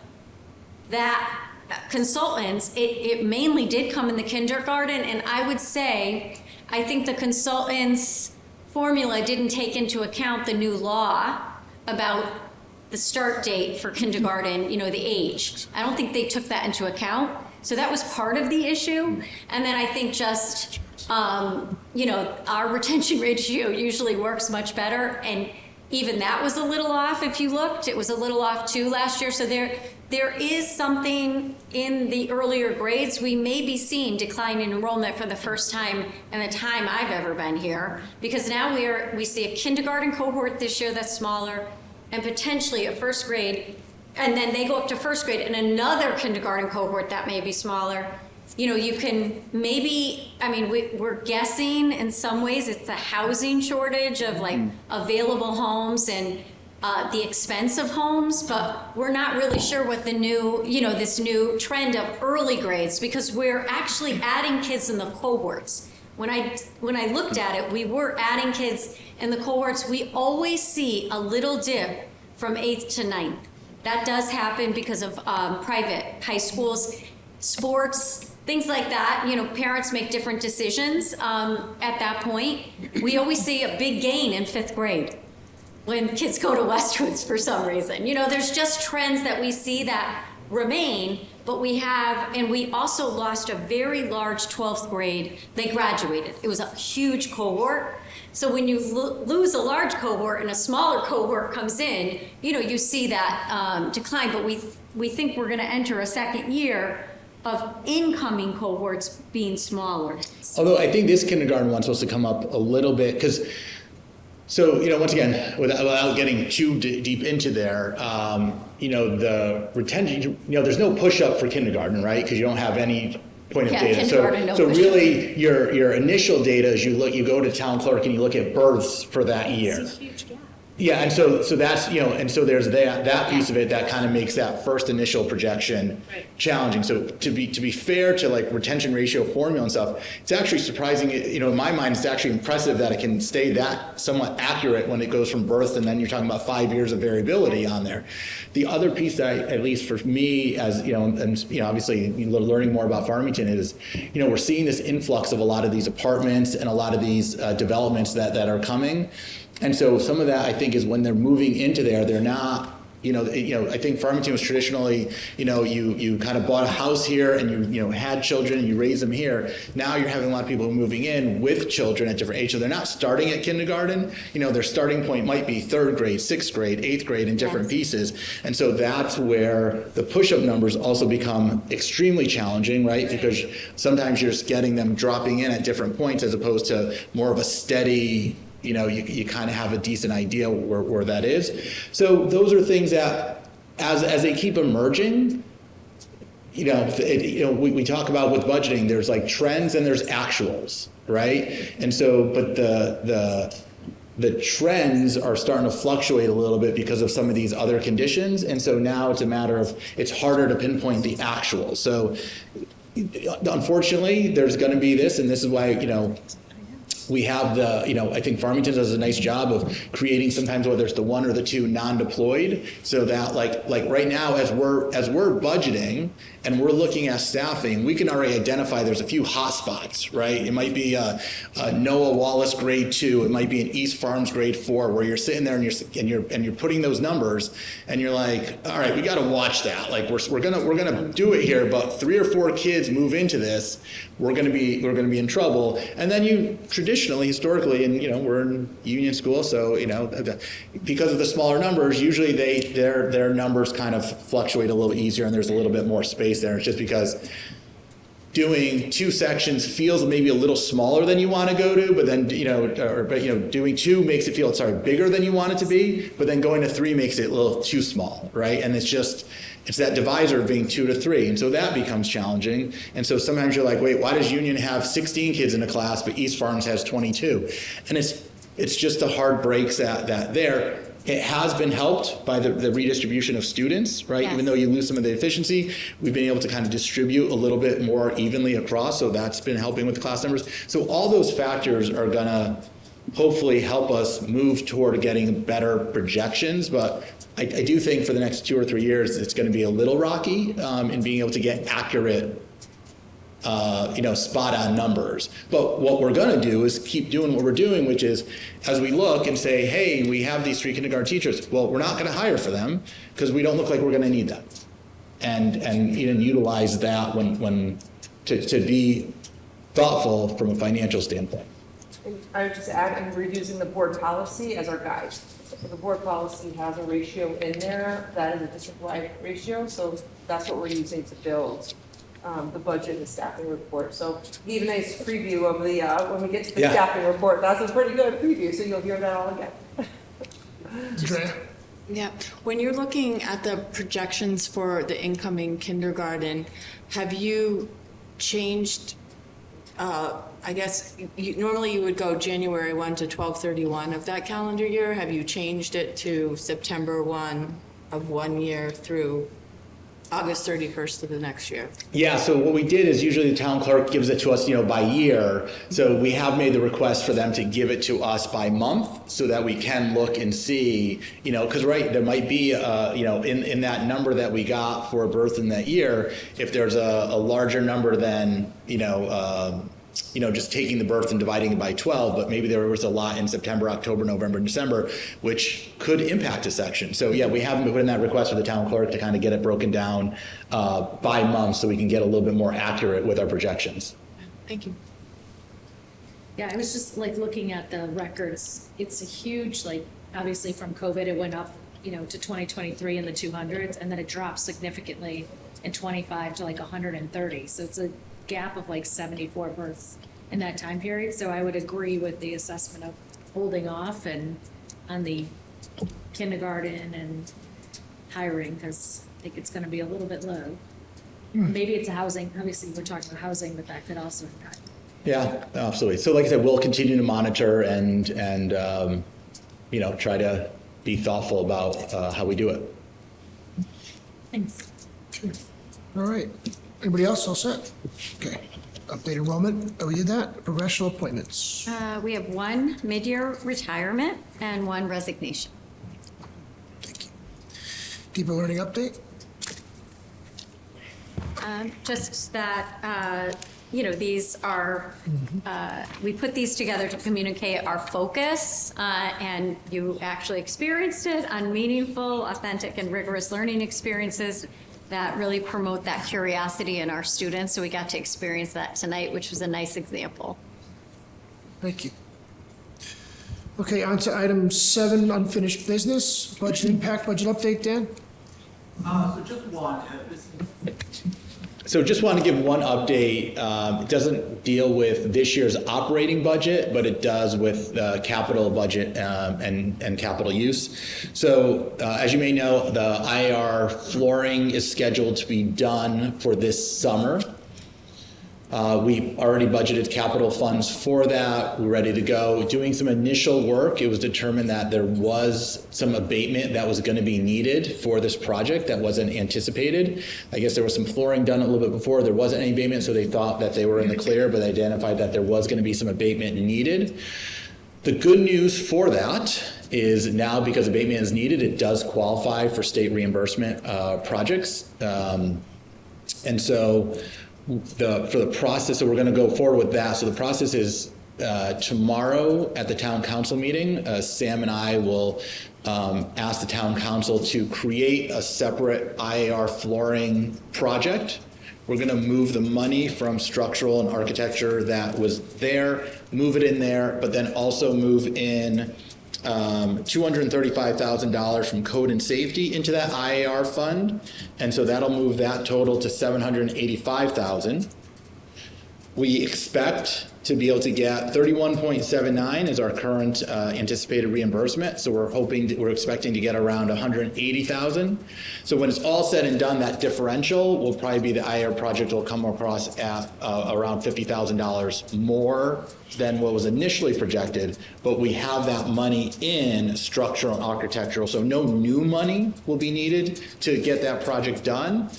that consultants, it mainly did come in the kindergarten, and I would say, I think the consultants' formula didn't take into account the new law about the start date for kindergarten, you know, the age. I don't think they took that into account. So that was part of the issue. And then I think just, you know, our retention ratio usually works much better, and even that was a little off if you looked. It was a little off too last year. So there is something in the earlier grades. We may be seeing decline in enrollment for the first time in the time I've ever been here, because now we see a kindergarten cohort this year that's smaller, and potentially a first grade, and then they go up to first grade and another kindergarten cohort that may be smaller. You know, you can maybe, I mean, we're guessing in some ways it's the housing shortage of like available homes and the expense of homes, but we're not really sure what the new, you know, this new trend of early grades, because we're actually adding kids in the cohorts. When I looked at it, we were adding kids in the cohorts. We always see a little dip from 8th to 9th. That does happen because of private high schools, sports, things like that. You know, parents make different decisions at that point. We always see a big gain in 5th grade when kids go to Westwoods for some reason. You know, there's just trends that we see that remain, but we have, and we also lost a very large 12th grade. They graduated. It was a huge cohort. So when you lose a large cohort and a smaller cohort comes in, you know, you see that decline, but we think we're gonna enter a second year of incoming cohorts being smaller. Although I think this kindergarten one's supposed to come up a little bit, because, so, you know, once again, without getting too deep into there, you know, the retention, you know, there's no push-up for kindergarten, right? Because you don't have any point of data. So really, your initial data is you go to town clerk and you look at births for that year. It's a huge gap. Yeah, and so that's, you know, and so there's that piece of it that kind of makes that first initial projection challenging. So to be fair to like retention ratio formula and stuff, it's actually surprising, you know, in my mind, it's actually impressive that it can stay that somewhat accurate when it goes from birth, and then you're talking about 5 years of variability on there. The other piece that, at least for me, as you know, and you know, obviously learning more about Farmington is, you know, we're seeing this influx of a lot of these apartments and a lot of these developments that are coming. And so some of that, I think, is when they're moving into there, they're not, you know, I think Farmington was traditionally, you know, you kind of bought a house here and you had children and you raised them here. Now you're having a lot of people moving in with children at different ages. So they're not starting at kindergarten. You know, their starting point might be 3rd grade, 6th grade, 8th grade in different pieces. And so that's where the push-up numbers also become extremely challenging, right? Because sometimes you're just getting them dropping in at different points as opposed to more of a steady, you know, you kind of have a decent idea where that is. So those are things that, as they keep emerging, you know, we talk about with budgeting, there's like trends and there's actuals, right? And so, but the trends are starting to fluctuate a little bit because of some of these other conditions. And so now it's a matter of, it's harder to pinpoint the actuals. So unfortunately, there's going to be this, and this is why, you know, we have the, you know, I think Farmington does a nice job of creating sometimes whether it's the 1 or the 2 non-deployed, so that like right now as we're budgeting and we're looking at staffing, we can already identify there's a few hot spots, right? It might be a Noah Wallace grade 2, it might be an East Farms grade 4, where you're sitting there and you're putting those numbers and you're like, all right, we got to watch that. Like we're gonna do it here, but 3 or 4 kids move into this, we're gonna be in trouble. And then you historically, and you know, we're in union school, so you know, because of the smaller numbers, usually their numbers kind of fluctuate a little easier, and there's a little bit more space there. It's just because doing 2 sections feels maybe a little smaller than you want to go to, but then, doing 2 makes it feel, bigger than you want it to be, but then going to 3 makes it a little too small, right? And it's that divisor of being 2 to 3. And so that becomes challenging. And so sometimes you're like, wait, why does Union have 16 kids in a class, but East Farms has 22? And it's just the hard breaks that there. It has been helped by the redistribution of students, right? Yes. Even though you lose some of the efficiency, we've been able to kind of distribute a little bit more evenly across, so that's been helping with the class numbers. So all those factors are gonna hopefully help us move toward getting better projections, but I do think for the next 2 or 3 years, it's gonna be a little rocky in being able to get accurate spot on numbers. But what we're going to do is keep doing what we're doing, which is as we look and say, hey, we have these 3 kindergarten teachers. Well, we're not going to hire for them because we don't look like we're going to need them. And even utilize that when to be thoughtful from a financial standpoint. And I would just add, and we're using the board policy as our guide. So the board policy has a ratio in there that is a district-wide ratio, so that's what we're using to build the budget and staffing report. So give a nice preview of the, when we get to the staffing report, that's a pretty good preview, so you'll hear that all again. Andrea? Yeah, when you're looking at the projections for the incoming kindergarten, have you changed, I guess, normally you would go January 1 to 12/31 of that calendar year. Have you changed it to September 1 of 1 year through August 31st of the next year? Yeah, so what we did is usually the town clerk gives it to us, by year. So we have made the request for them to give it to us by month so that we can look and see, because there might be, in that number that we got for a birth in that year, if there's a larger number than, just taking the birth and dividing it by 12, but maybe there was a lot in September, October, November, and December, which could impact a section. So yeah, we haven't put in that request for the town clerk to kind of get it broken down by month so we can get a little bit more accurate with our projections. Thank you. Yeah, I was just looking at the records. It's a huge, obviously from COVID, it went up, to 2023 in the 200s, and then it dropped significantly in 25 to 130. So it's a gap of 74 births in that time period. So I would agree with the assessment of holding off and on the kindergarten and hiring, because I think it's going to be a little bit low. Maybe it's a housing, obviously we're talking about housing, but that could also impact. Yeah, absolutely. So like I said, we'll continue to monitor and try to be thoughtful about how we do it. Thanks. All right. Anybody else all set? Okay. Update enrollment. Oh, we did that. Professional appointments. We have 1 mid-year retirement and 1 resignation. Thank you. Deeper learning update. Just that, these are, we put these together to communicate our focus, and you actually experienced it on meaningful, authentic, and rigorous learning experiences that really promote that curiosity in our students. So we got to experience that tonight, which was a nice example. Thank you. Okay, on to item 7, unfinished business. Budget impact, budget update, Dan? So just want to give one update. It doesn't deal with this year's operating budget, but it does with capital budget and capital use. So as you may know, the IR flooring is scheduled to be done for this summer. We already budgeted capital funds for that. We're ready to go. Doing some initial work, it was determined that there was some abatement that was going to be needed for this project that wasn't anticipated. I guess there was some flooring done a little bit before. There wasn't any abatement, so they thought that they were in the clear, but they identified that there was going to be some abatement needed. The good news for that is now, because abatement is needed, it does qualify for state reimbursement projects. And so for the process, so we're going to go forward with that. So the process is tomorrow at the town council meeting, Sam and I will ask the town council to create a separate IAR flooring project. We're going to move the money from structural and architecture that was there, move it in there, but then also move in $235,000 from code and safety into that IAR fund. And so that'll move that total to $785,000. We expect to be able to get 31.79 is our current anticipated reimbursement. So we're expecting to get around 180,000. So when it's all said and done, that differential will probably be the IR project will come across at around $50,000 more than what was initially projected. But we have that money in structural and architectural. So no new money will be needed to get that project done.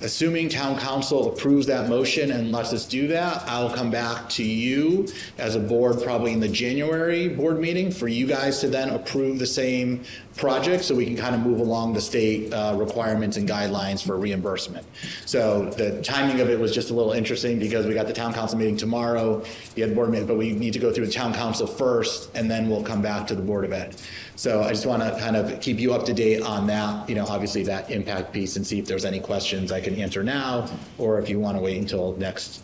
Assuming town council approves that motion and lets us do that, I'll come back to you as a board probably in the January board meeting for you guys to then approve the same project so we can kind of move along the state requirements and guidelines for reimbursement. So the timing of it was just a little interesting because we got the town council meeting tomorrow, you had board meeting, but we need to go through the town council first and then we'll come back to the Board of Ed. So I just want to kind of keep you up to date on that, obviously that impact piece and see if there's any questions I can answer now, or if you want to wait until next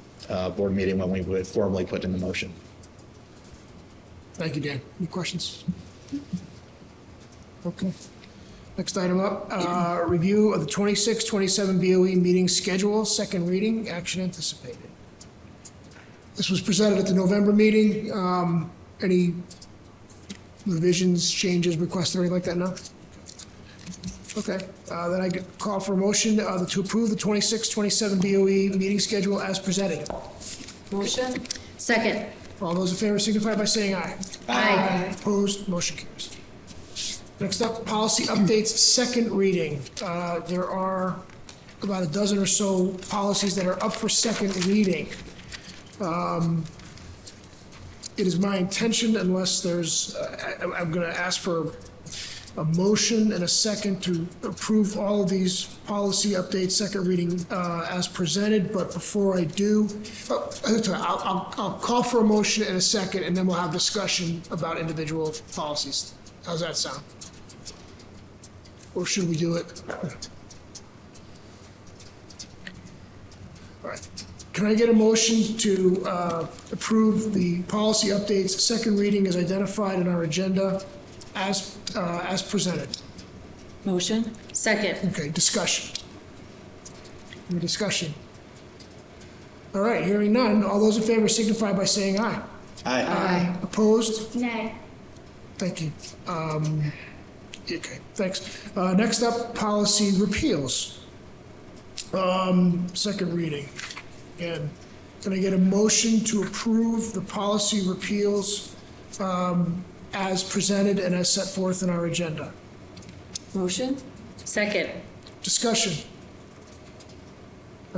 board meeting when we would formally put in the motion. Thank you, Dan. Any questions? Okay. Next item up, review of the 26-27 BOE meeting schedule, second reading, action anticipated. This was presented at the November meeting. Any revisions, changes, requests, or anything like that? No? Okay. Then I call for a motion to approve the 26-27 BOE meeting schedule as presented. Motion? Second. All those in favor signify by saying aye. Aye. Opposed, motion carries. Next up, policy updates, second reading. There are about a dozen or so policies that are up for second reading. It is my intention, unless there's, I'm going to ask for a motion and a second to approve all of these policy updates, second reading as presented. But before I do, I'll call for a motion and a second, and then we'll have discussion about individual policies. How's that sound? Or should we do it? All right. Can I get a motion to approve the policy updates, second reading as identified in our agenda as presented? Motion? Second. Okay, discussion. Any discussion? All right, hearing none. All those in favor signify by saying aye. Aye. Opposed? Nay. Thank you. Okay, thanks. Next up, policy repeals. Second reading. Again, can I get a motion to approve the policy repeals as presented and as set forth in our agenda? Motion? Second. Discussion.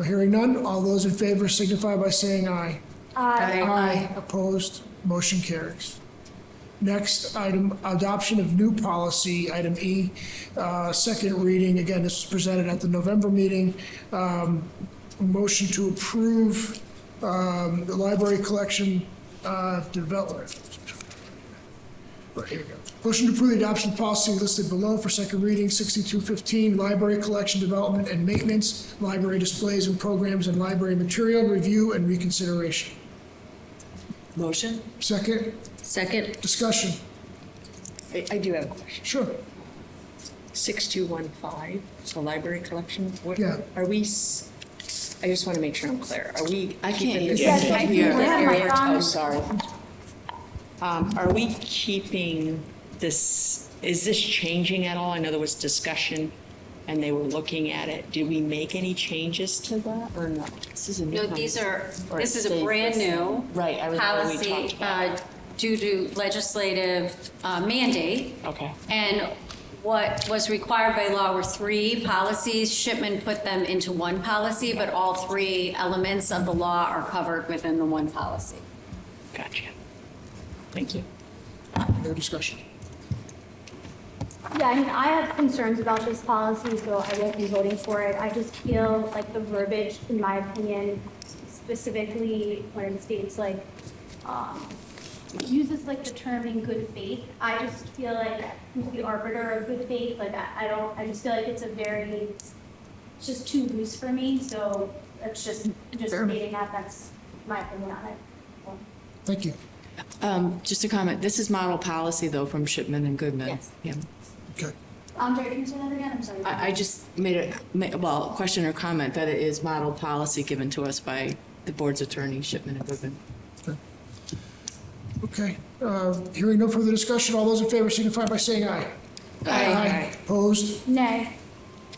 Hearing none, all those in favor signify by saying aye. Aye. Opposed, motion carries. Next item, adoption of new policy, item E, second reading. Again, this was presented at the November meeting. Motion to approve the library collection development. Right, here we go. Motion to approve the adoption policy listed below for second reading, 6215, library collection development and maintenance, library displays and programs, and library material review and reconsideration. Motion? Second, Second. discussion. I do have a question. Sure. 6215, so library collection, what, Yeah. are we, I just want to make sure I'm clear. Are we? I can't keeping hear the you. same- I can't hear. Yeah. Oh, sorry. Are we keeping this, is this changing at all? I know there was discussion and they were looking at it. Did we make any changes to that or no? This is a new No, policy. this is a brand new Right, I remember we policy talked about due to legislative mandate. Okay. And what was required by law were 3 policies. Shipman put them into one policy, but all 3 elements of the law are covered within the one policy. Gotcha. Thank you. No discussion. Yeah, I mean, I have concerns about this policy, so I won't be voting for it. I just feel like the verbiage, in my opinion, specifically when it states like, it uses like the term in good faith. I just feel like who's the arbiter of good faith? Like, I just feel like it's it's just too loose for me, so it's just stating that, that's my opinion on it. Thank you. Just a comment, this is model policy though from Shipman and Goodman. Yes. Yeah. Okay. Andre, can you say that again? I'm sorry. I just made a question or comment that it is model policy given to us by the board's attorney, Shipman and Goodman. Okay, hearing no further discussion, all those in favor signify by saying aye. Aye. Opposed? Nay.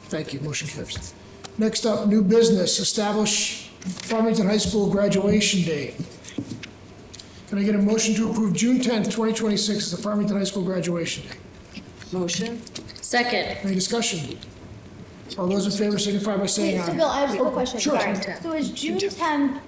Thank you, motion carries. Next up, new business, establish Farmington High School graduation day. Can I get a motion to approve June 10th, 2026 as the Farmington High School graduation day? Motion? Second. Any discussion? All those in favor signify by saying So aye. Bill, I have a question. Sure. Sorry. So is June 10th,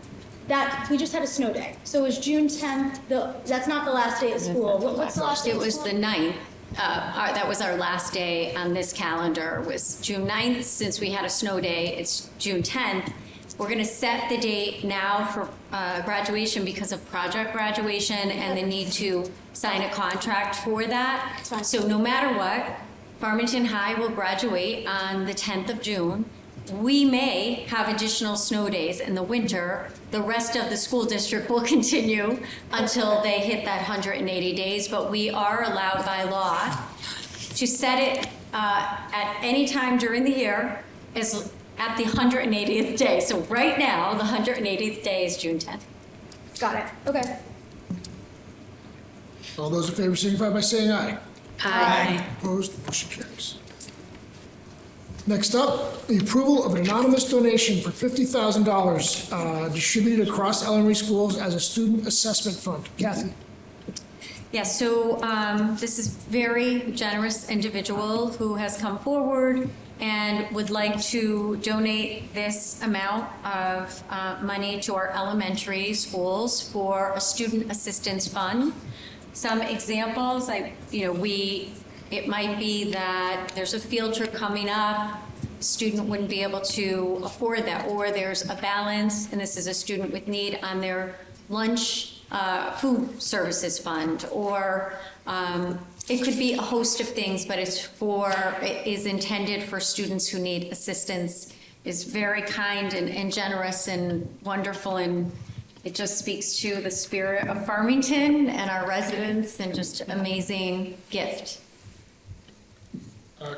we just had a snow day. So is June 10th, that's not the last day of school. What's the last day It of was school? the 9th. That was our last day on this calendar, was June 9th. Since we had a snow day, it's June 10th. We're going to set the date now for graduation because of project graduation and the need to sign a contract for that. So no matter what, Farmington High will graduate on the 10th of June. We may have additional snow days in the winter. The rest of the school district will continue until they hit that 180 days, but we are allowed by law to set it at any time during the year as at the 180th day. So right now, the 180th day is June 10th. Got it. Okay. All those in favor signify by saying aye. Aye. Opposed, motion carries. Next up, the approval of an anonymous donation for $50,000 distributed across elementary schools as a student assessment fund. Kathy? Yes, so this is very generous individual who has come forward and would like to donate this amount of money to our elementary schools for a student assistance fund. Some examples, it might be that there's a field trip coming up, student wouldn't be able to afford that, or there's a balance, and this is a student with need on their lunch food services fund, or it could be a host of things, but it is intended for students who need assistance. Is very kind and generous and wonderful, and it just speaks to the spirit of Farmington and our residents, and just amazing gift.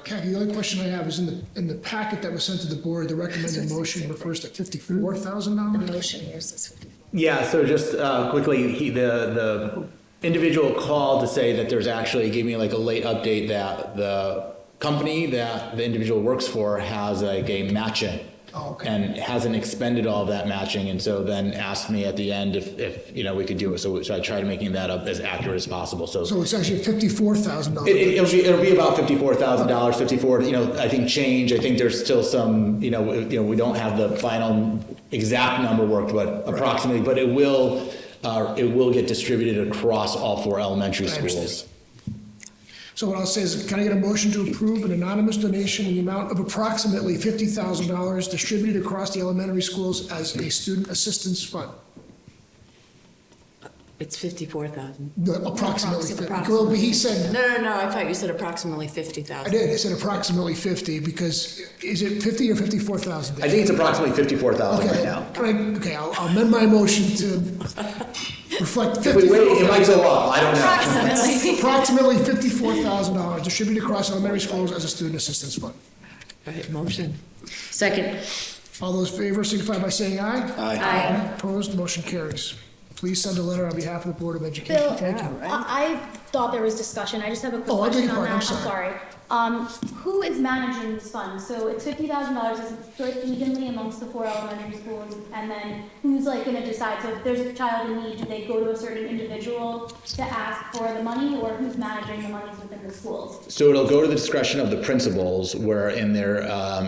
Kathy, the only question I have is in the packet that was sent to the board, the recommended motion refers to $54,000? Motion here says 50. Yeah, so just quickly, the individual called to say that there's actually, gave me like a late update that the company that the individual works for has like a matching. Oh, okay. And hasn't expended all of that matching, and so then asked me at the end if we could do it. So I tried making that up as accurate as possible. So it's actually $54,000. it'll be about $54,000, 54. I think change. I think there's still some. We don't have the final exact number worked, but approximately. But it will get distributed across all 4 elementary schools. So what I'll say is, can I get a motion to approve an anonymous donation in the amount of approximately $50,000 distributed across the elementary schools as a student assistance fund? It's 54,000. Approximately 50. Well, he said, No, I thought you said approximately I 50,000. did, I said approximately 50, because is it 50 or 54,000? I think it's approximately 54,000 right Okay, now. okay, I'll amend my motion to reflect If we wait, it might 54,000. go up. I don't know. Approximately $54,000 distributed across elementary schools as a student assistance fund. Go ahead, motion. Second. All those in favor signify by saying aye. Aye. Opposed, motion carries. Please send a letter on behalf of the Board of Education. Bill, Thank you. I thought there was discussion. I just have a quick Oh, I beg question your on pardon. that. I'm sorry. Who is managing these funds? So it's $50,000, is it split evenly amongst the 4 elementary schools? And then who's gonna decide? So if there's a child in need, do they go to a certain individual to ask for the money, or who's managing the monies within the schools? So it'll go to the discretion of the principals, where in their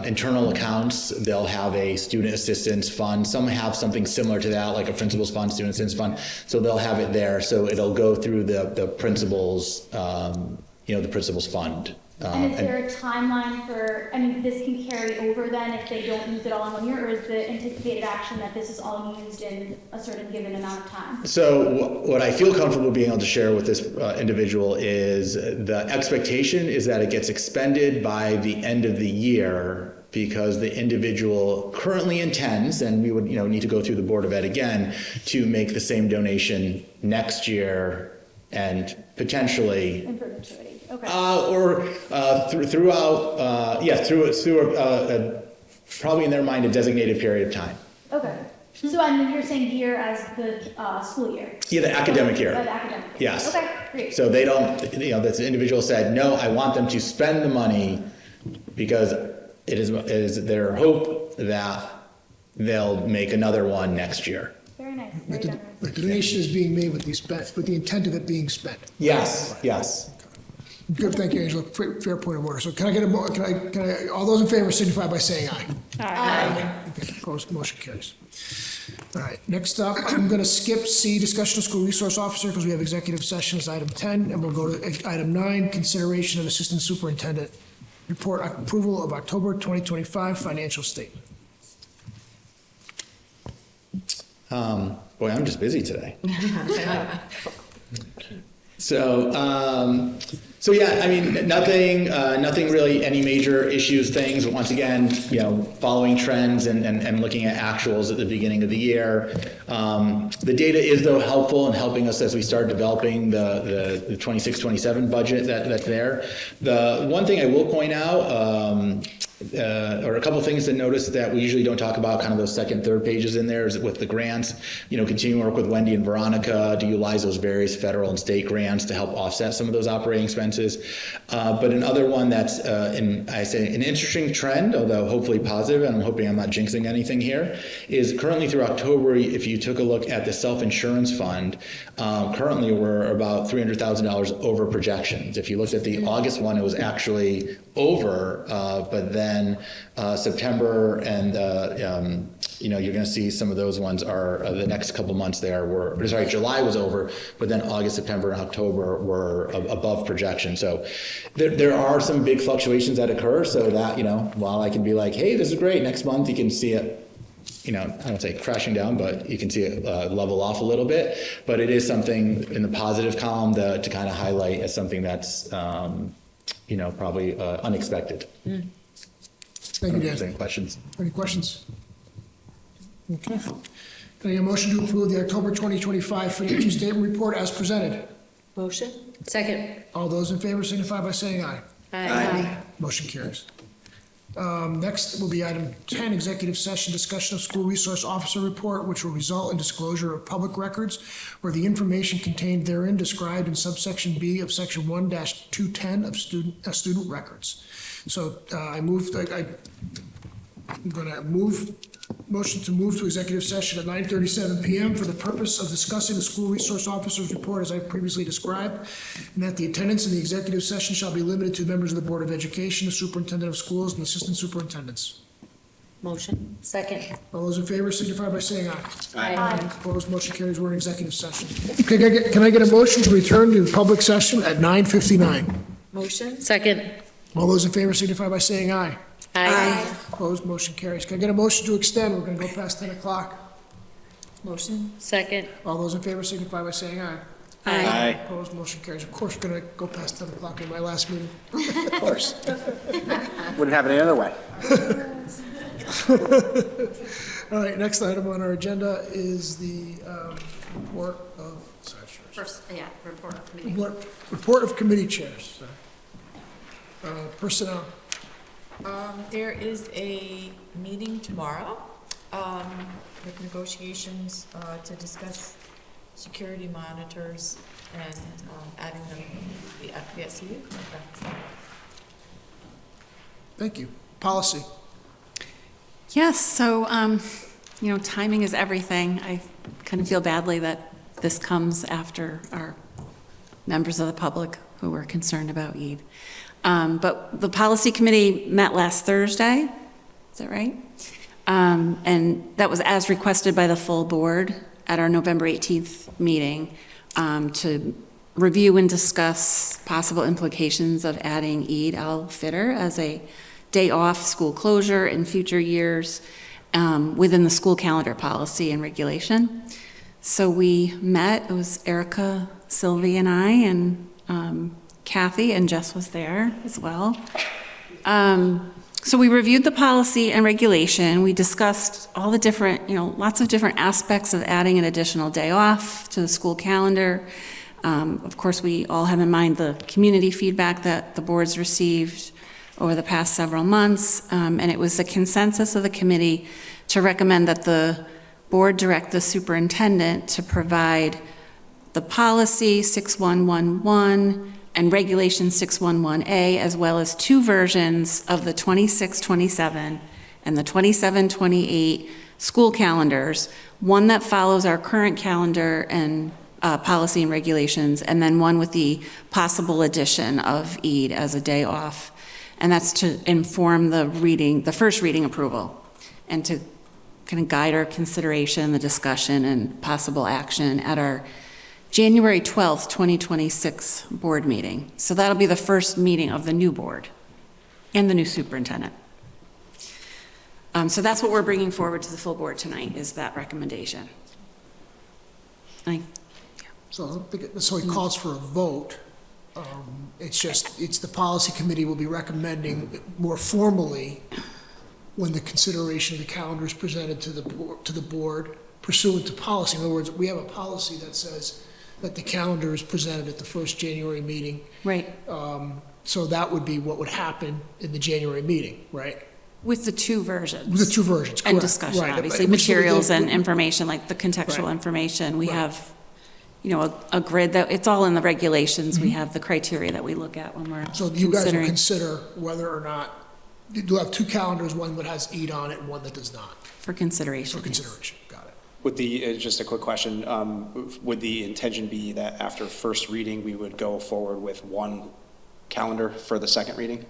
internal accounts, they'll have a student assistance fund. Some have something similar to that, like a principal's fund, student assistance fund. So they'll have it there. So it'll go through the principal's, the principal's fund. And is there a timeline for, this can carry over then if they don't use it all in 1 year, or is the anticipated action that this is all used in a certain given amount of time? So what I feel comfortable being able to share with this individual is the expectation is that it gets expended by the end of the year, because the individual currently intends, and we would need to go through the Board of Ed again, to make the same donation next year and potentially, In perpetuity, okay. Probably in their mind, a designated period of time. Okay. So, and you're saying year as the school year? Yeah, the academic year. The academic year. Yes. Okay, great. So they don't, this individual said, no, I want them to spend the money because it is their hope that they'll make another one next year. Very nice, very generous. The donation is being made with the intent of it being spent. Yes, yes. Good, thank you, Angela. Fair point of order. So can I get all those in favor signify by saying aye. Aye. Okay, opposed, motion carries. All right, next up, I'm going to skip C, discussion of school resource officer, because we have executive session as item 10, and we'll go to item 9, consideration of assistant superintendent report, approval of October 2025 financial statement. Boy, I'm just busy today. So yeah, I mean, nothing really, any major issues, things. Once again, following trends and looking at actuals at the beginning of the year. The data is though helpful in helping us as we start developing the 26-27 budget that's there. The one thing I will point out, or a couple of things to notice that we usually don't talk about, kind of those second, third pages in there, is with the grants, continue to work with Wendy and Veronica to utilize those various federal and state grants to help offset some of those operating expenses. But another one that's, I say an interesting trend, although hopefully positive, and I'm hoping I'm not jinxing anything here, is currently through October, if you took a look at the self-insurance fund, currently we're about $300,000 over projections. If you looked at the August one, it was actually over, but then September and you're going to see some of those ones are the next couple months there were, sorry, July was over, but then August, September, and October were above projection. So there are some big fluctuations that occur, so that, while I can be like, hey, this is great, next month you can see it, I don't say crashing down, but you can see it level off a little bit. But it is something in the positive column to kind of highlight as something that's, probably unexpected. Thank you, Dan. Any questions? Any questions? Okay. Can I get a motion to approve the October 2025 financial statement report as presented? Motion? Second. All those in favor signify by saying aye. Aye. Motion carries. Next will be item 10, executive session, discussion of school resource officer report, which will result in disclosure of public records where the information contained therein described in subsection B of section 1-210 of student records. So I'm going to motion to move to executive session at 9:37 p.m. for the purpose of discussing the school resource officer's report as I previously described, and that the attendance in the executive session shall be limited to members of the Board of Education, the superintendent of schools, and the assistant superintendents. Motion? Second. All those in favor signify by saying aye. Aye. Opposed, motion carries. We're in executive session. Can I get a motion to return to public session at 9:59? Motion? Second. All those in favor signify by saying aye. Aye. Opposed, motion carries. Can I get a motion to extend? We're going to go past 10 o'clock. Motion? Second. All those in favor signify by saying aye. Aye. Opposed, motion carries. Of course, we're going to go past 10 o'clock in my last meeting. Of course. Wouldn't happen any other way. All right, next item on our agenda is the report of, Report of committee. report of committee chairs. Personnel. There is a meeting tomorrow with negotiations to discuss security monitors and adding them to the FPSU contract. Thank you. Policy. Yes, so, timing is everything. I kind of feel badly that this comes after our members of the public who were concerned about Eid. But the policy committee met last Thursday, is that right? And that was as requested by the full board at our November 18th meeting to review and discuss possible implications of adding Eid al-Fitr as a day off school closure in future years within the school calendar policy and regulation. So we met, it was Erica, Sylvie, and I, and Kathy, and Jess was there as well. So we reviewed the policy and regulation. We discussed all the different, lots of different aspects of adding an additional day off to the school calendar. Of course, we all have in mind the community feedback that the board's received over the past several months, and it was the consensus of the committee to recommend that the board direct the superintendent to provide the policy 6111 and regulation 611A, as well as 2 versions of the 26-27 and the 27-28 school calendars, one that follows our current calendar and policy and regulations, and then one with the possible addition of Eid as a day off. And that's to inform the first reading approval, and to kind of guide our consideration, the discussion, and possible action at our January 12th, 2026 board meeting. So that'll be the first meeting of the new board and the new superintendent. So that's what we're bringing forward to the full board tonight, is that recommendation. So I don't think, so it calls for a vote. It's the policy committee will be recommending more formally when the consideration of the calendar is presented to the board pursuant to policy. In other words, we have a policy that says that the calendar is presented at the first January meeting. Right. So that would be what would happen in the January meeting, right? With the 2 versions. With the 2 versions, correct. And discussion, Right. obviously, materials and information, like the contextual information. We have, a grid that, it's all in the regulations. We have the criteria that we look at when we're So you guys will considering. consider whether or not, you'll have 2 calendars, one that has Eid on it and one that does not, For consideration. for consideration, got it. Would just a quick question, would the intention be that after first reading, we would go forward with 1 calendar for the second reading?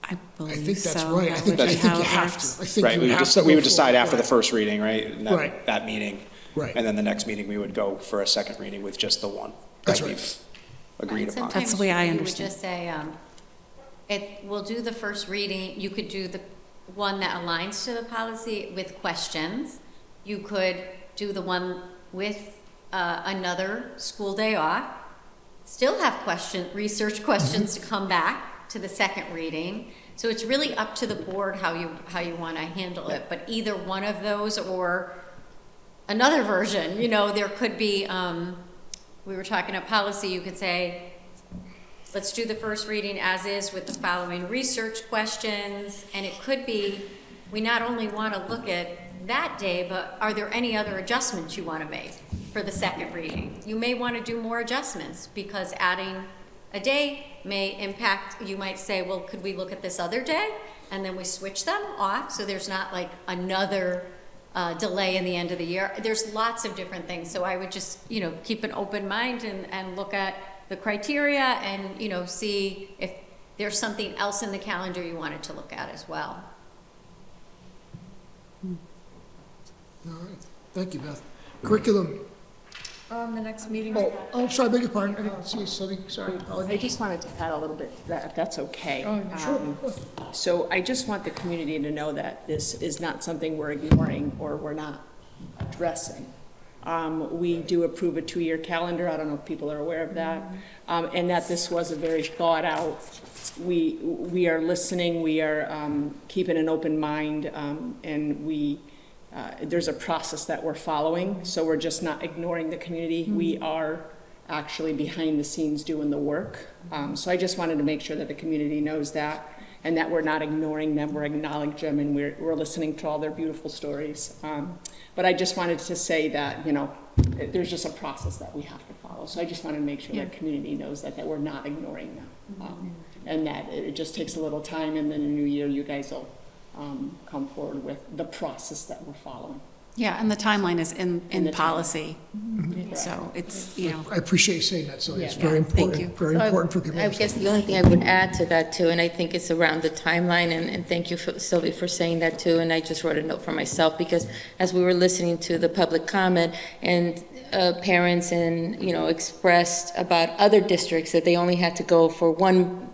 I believe so. I think that's right. I think That would be how you it have works. to. I think Right, you we would would have to we go would decide forward, after the right. first reading, right? And Right. that meeting. Right. And then the next meeting, we would go for a second reading with just the one. That's that right. we've agreed upon. That's the way I You would understand. just say, we'll do the first reading, you could do the one that aligns to the policy with questions. You could do the one with another school day off, still have research questions to come back to the second reading. So it's really up to the board how you want to handle it, but either one of those or another version, there could be, we were talking about policy, you could say, let's do the first reading as is with the following research questions, and it could be, we not only want to look at that day, but are there any other adjustments you want to make for the second reading? You may want to do more adjustments because adding a day may impact, you might say, well, could we look at this other day? And then we switch them off so there's not like another delay in the end of the year. There's lots of different things. So I would just, keep an open mind and look at the criteria and, see if there's something else in the calendar you wanted to look at as well. All right, thank you, Beth. Curriculum. The next meeting. Oh, sorry, beg your pardon. I didn't see something, sorry. I just wanted to add a little bit, if that's okay. Sure. So I just want the community to know that this is not something we're ignoring or we're not addressing. We do approve a 2-year calendar. I don't know if people are aware of that. And that this was a very thought out. We are listening, we are keeping an open mind, and there's a process that we're following. So we're just not ignoring the community. We are actually behind the scenes doing the work. So I just wanted to make sure that the community knows that, and that we're not ignoring them, we're acknowledging them, and we're listening to all their beautiful stories. But I just wanted to say that, there's just a process that we have to follow. So I just wanted to make sure that the community knows that we're not ignoring them. And that it just takes a little time, and then in the new year, you guys will come forward with the process that we're following. Yeah, and the timeline is in the policy. So it's, I appreciate you saying that, so it's Yeah. very Thank important, you. very important for people. to I understand. guess the only thing I would add to that too, and I think it's around the timeline, and thank you, Sylvie, for saying that too, and I just wrote a note for myself, because as we were listening to the public comment, and parents expressed about other districts that they only had to go for one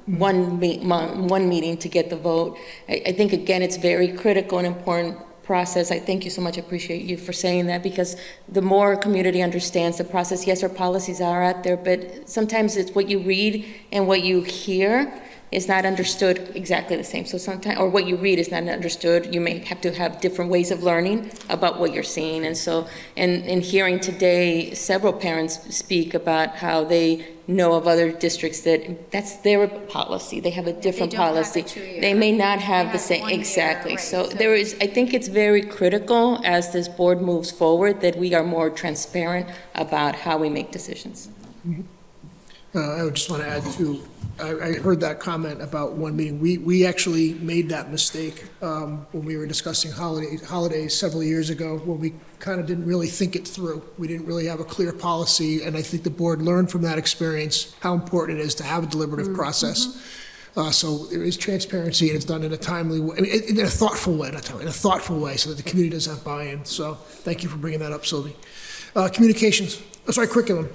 meeting to get the vote. I think, again, it's very critical and important process. I thank you so much. I appreciate you for saying that, because the more community understands the process, yes, our policies are out there, but sometimes it's what you read and what you hear is not understood exactly the same. So sometimes, or what you read is not understood. You may have to have different ways of learning about what you're seeing. And so, in hearing today, several parents speak about how they know of other districts that's their policy. They have a different don't have policy. a 2-year. They may not They have the have same, 1 year, exactly. right. So So- there is, I think it's very critical as this board moves forward that we are more transparent about how we make decisions. I would just want to add too, I heard that comment about one meeting. We actually made that mistake when we were discussing holidays several years ago, where we kind of didn't really think it through. We didn't really have a clear policy, and I think the board learned from that experience how important it is to have a deliberative process. So there is transparency, and it's done in a timely way, in a thoughtful way, in a thoughtful way, so that the community does have buy-in. So thank you for bringing that up, Sylvie. Communications, curriculum.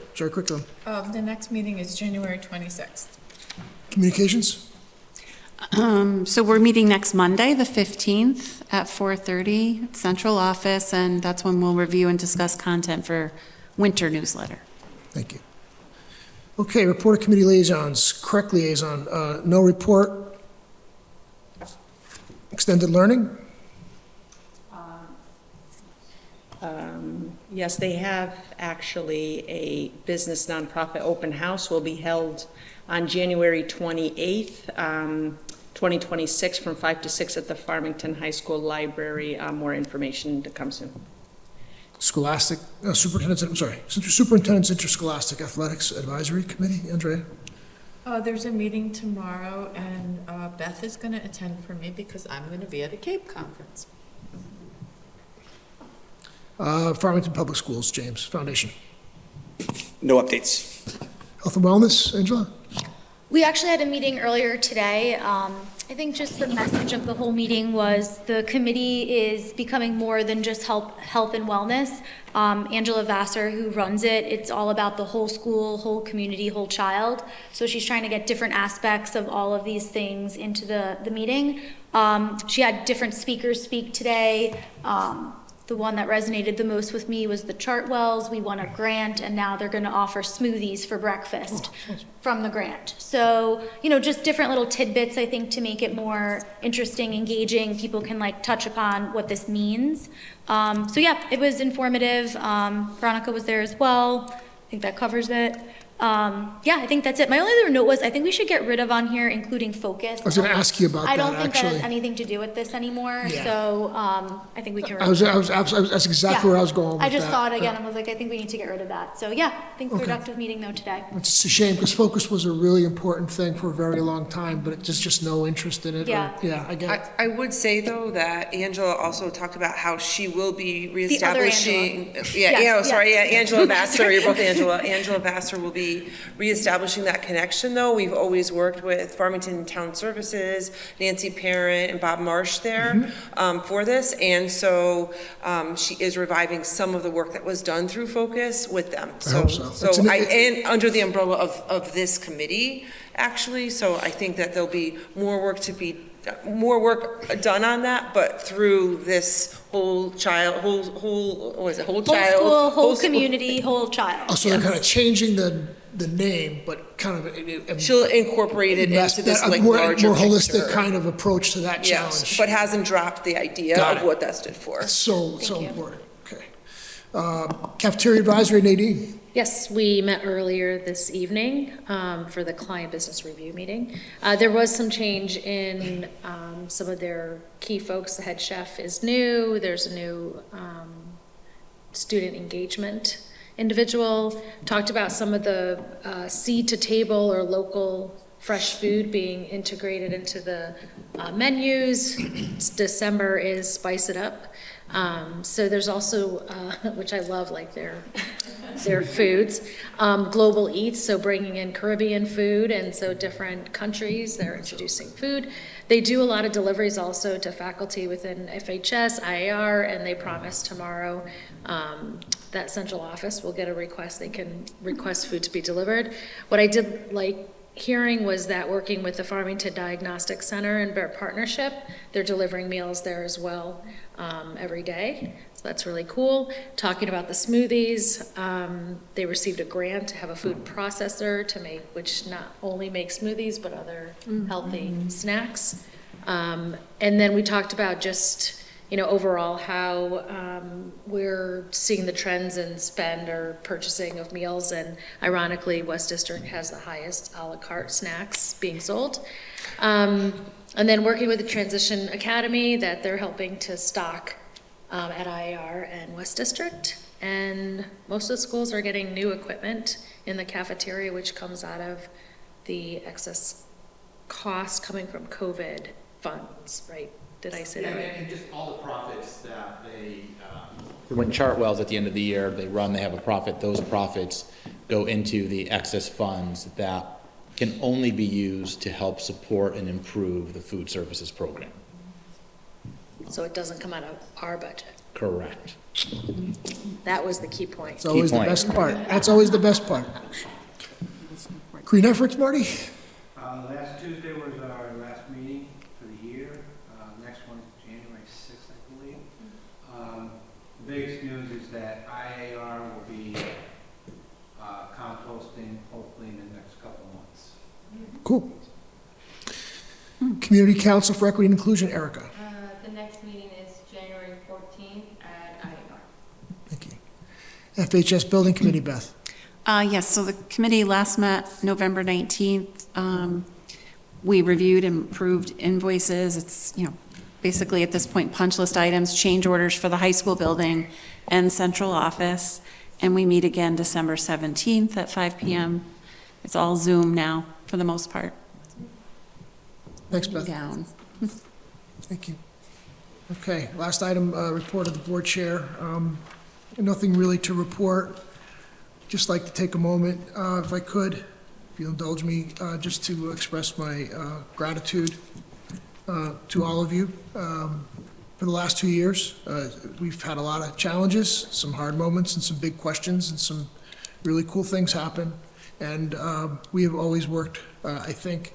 The next meeting is January 26th. Communications? So we're meeting next Monday, the 15th, at 4:30 at Central Office, and that's when we'll review and discuss content for winter newsletter. Thank you. Okay, report of committee liaisons, correct liaison, no report. Extended learning? Yes, they have actually a business nonprofit open house will be held on January 28th, 2026 from 5 to 6 at the Farmington High School Library. More information to come soon. Scholastic, Superintendent's Interscholastic Athletics Advisory Committee, Andrea? There's a meeting tomorrow, and Beth is going to attend for me because I'm going to be at a CAPE conference. Farmington Public Schools, James, Foundation. No updates. Health and Wellness, Angela? We actually had a meeting earlier today. I think just the message of the whole meeting was the committee is becoming more than just health and wellness. Angela Vassar, who runs it, it's all about the whole school, whole community, whole child. So she's trying to get different aspects of all of these things into the meeting. She had different speakers speak today. The one that resonated the most with me was the Chartwells. We won a grant, and now they're going to offer smoothies for breakfast from the grant. So, just different little tidbits, I think, to make it more interesting, engaging. People can touch upon what this means. So yeah, it was informative. Veronica was there as well. I think that covers it. Yeah, I think that's it. My only other note was I think we should get rid of on here including focus. I was going to ask you about that, I don't think that actually. has anything to do with this anymore. Yeah. So I think we can. That's exactly where I was going with that. I just thought again, I was like, I think we need to get rid of that. So yeah, I think productive meeting though today. It's a shame, because focus was a really important thing for a very long time, but there's just no interest in it. Yeah. Yeah, I get it. I would say, though, that Angela also talked about how she will be The other reestablishing. Yes, Angela Vassar, you're both Angela. Angela Vassar will be reestablishing that connection, though. We've always worked with Farmington Town Services, Nancy Parent, and Bob Marsh there for this. And so she is reviving some of the work that was done through Focus with them. I hope so. And under the umbrella of this committee, actually. So I think that there'll be more work done on that, but through this whole Community, whole child. Also, they're kind of changing the name, but kind of. She'll incorporate it into this more larger holistic picture. kind of approach to that challenge. Yes, but hasn't dropped the idea Got of it. what that stood for. It's so important. Okay. Cafeteria Advisory, Nadine? Yes, we met earlier this evening for the client business review meeting. There was some change in some of their key folks. The head chef is new. There's a new student engagement individual. Talked about some of the seed to table or local fresh food being integrated into the menus. December is Spice It Up. So there's also, which I love, like their foods, global eats, so bringing in Caribbean food, and so different countries, they're introducing food. They do a lot of deliveries also to faculty within FHS, IAR, and they promise tomorrow that central office will get a request. They can request food to be delivered. What I did like hearing was that working with the Farmington Diagnostic Center and their partnership, they're delivering meals there as well every day. So that's really cool. Talking about the smoothies, they received a grant to have a food processor to make, which not only makes smoothies, but other healthy snacks. And then we talked about just, overall how we're seeing the trends in spend or purchasing of meals, and ironically, West District has the highest a la carte snacks being sold. And then working with the Transition Academy, that they're helping to stock at IAR and West District. And most of the schools are getting new equipment in the cafeteria, which comes out of the excess cost coming from COVID funds, right? Did I say that right? And just all the profits that they, when Chartwell's at the end of the year, they have a profit, those profits go into the excess funds that can only be used to help support and improve the food services program. So it doesn't come out of our budget. Correct. That was the key point. It's always the best part. That's always the best part. Green efforts, Marty? Last Tuesday was our last meeting for the year. Next one is January 6th, I believe. The biggest news is that IAR will be composting hopefully in the next couple months. Cool. Community Council for Equity and Inclusion, Erica. The next meeting is January 14th at IAR. Thank you. FHS Building Committee, Beth. Yes, so the committee last met November 19th. We reviewed and approved invoices. It's, basically at this point, punch list items, change orders for the high school building and central office. And we meet again December 17th at 5 p.m. It's all Zoom now, for the most part. Thanks, Beth. Down. Thank you. Okay, last item, report of the board chair. Nothing really to report. Just like to take a moment, if I could, if you'll indulge me, just to express my gratitude to all of you for the last 2 years. We've had a lot of challenges, some hard moments, and some big questions, and some really cool things happen. And we have always worked, I think,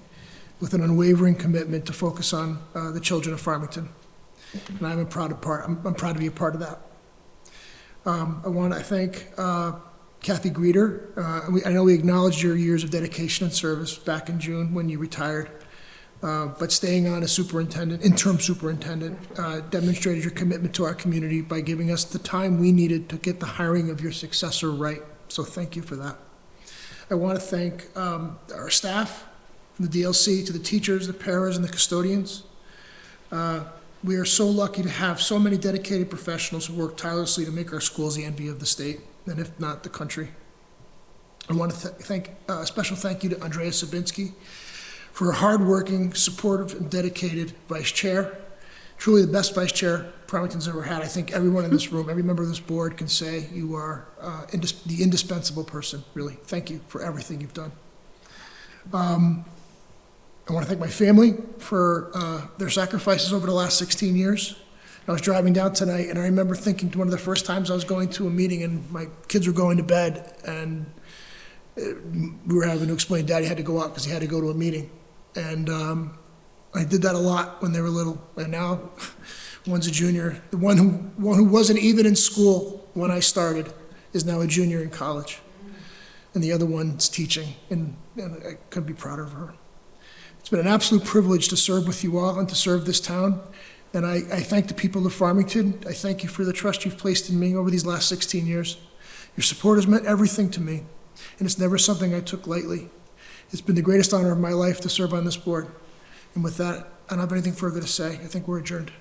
with an unwavering commitment to focus on the children of Farmington. And I'm proud to be a part of that. I want to thank Kathy Greeter. I know we acknowledged your years of dedication and service back in June when you retired, but staying on as interim superintendent, demonstrated your commitment to our community by giving us the time we needed to get the hiring of your successor right. So thank you for that. I want to thank our staff, from the DLC to the teachers, the paras, and the custodians. We are so lucky to have so many dedicated professionals who work tirelessly to make our schools the envy of the state, and if not, the country. I want to thank a special thank you to Andrea Sabinski for a hardworking, supportive, and dedicated vice chair. Truly the best vice chair Farmington's ever had. I think everyone in this room, every member of this board can say you are the indispensable person, really. Thank you for everything you've done. I want to thank my family for their sacrifices over the last 16 years. I was driving down tonight, and I remember thinking one of the first times I was going to a meeting, and my kids were going to bed, and we were having to explain Daddy had to go out because he had to go to a meeting. And I did that a lot when they were little, and now one's a junior. The one who wasn't even in school when I started is now a junior in college, and the other one's teaching, and I couldn't be prouder of her. It's been an absolute privilege to serve with you all and to serve this town. And I thank the people of Farmington. I thank you for the trust you've placed in me over these last 16 years. Your support has meant everything to me, and it's never something I took lightly. It's been the greatest honor of my life to serve on this board. And with that, I don't have anything further to say. I think we're adjourned.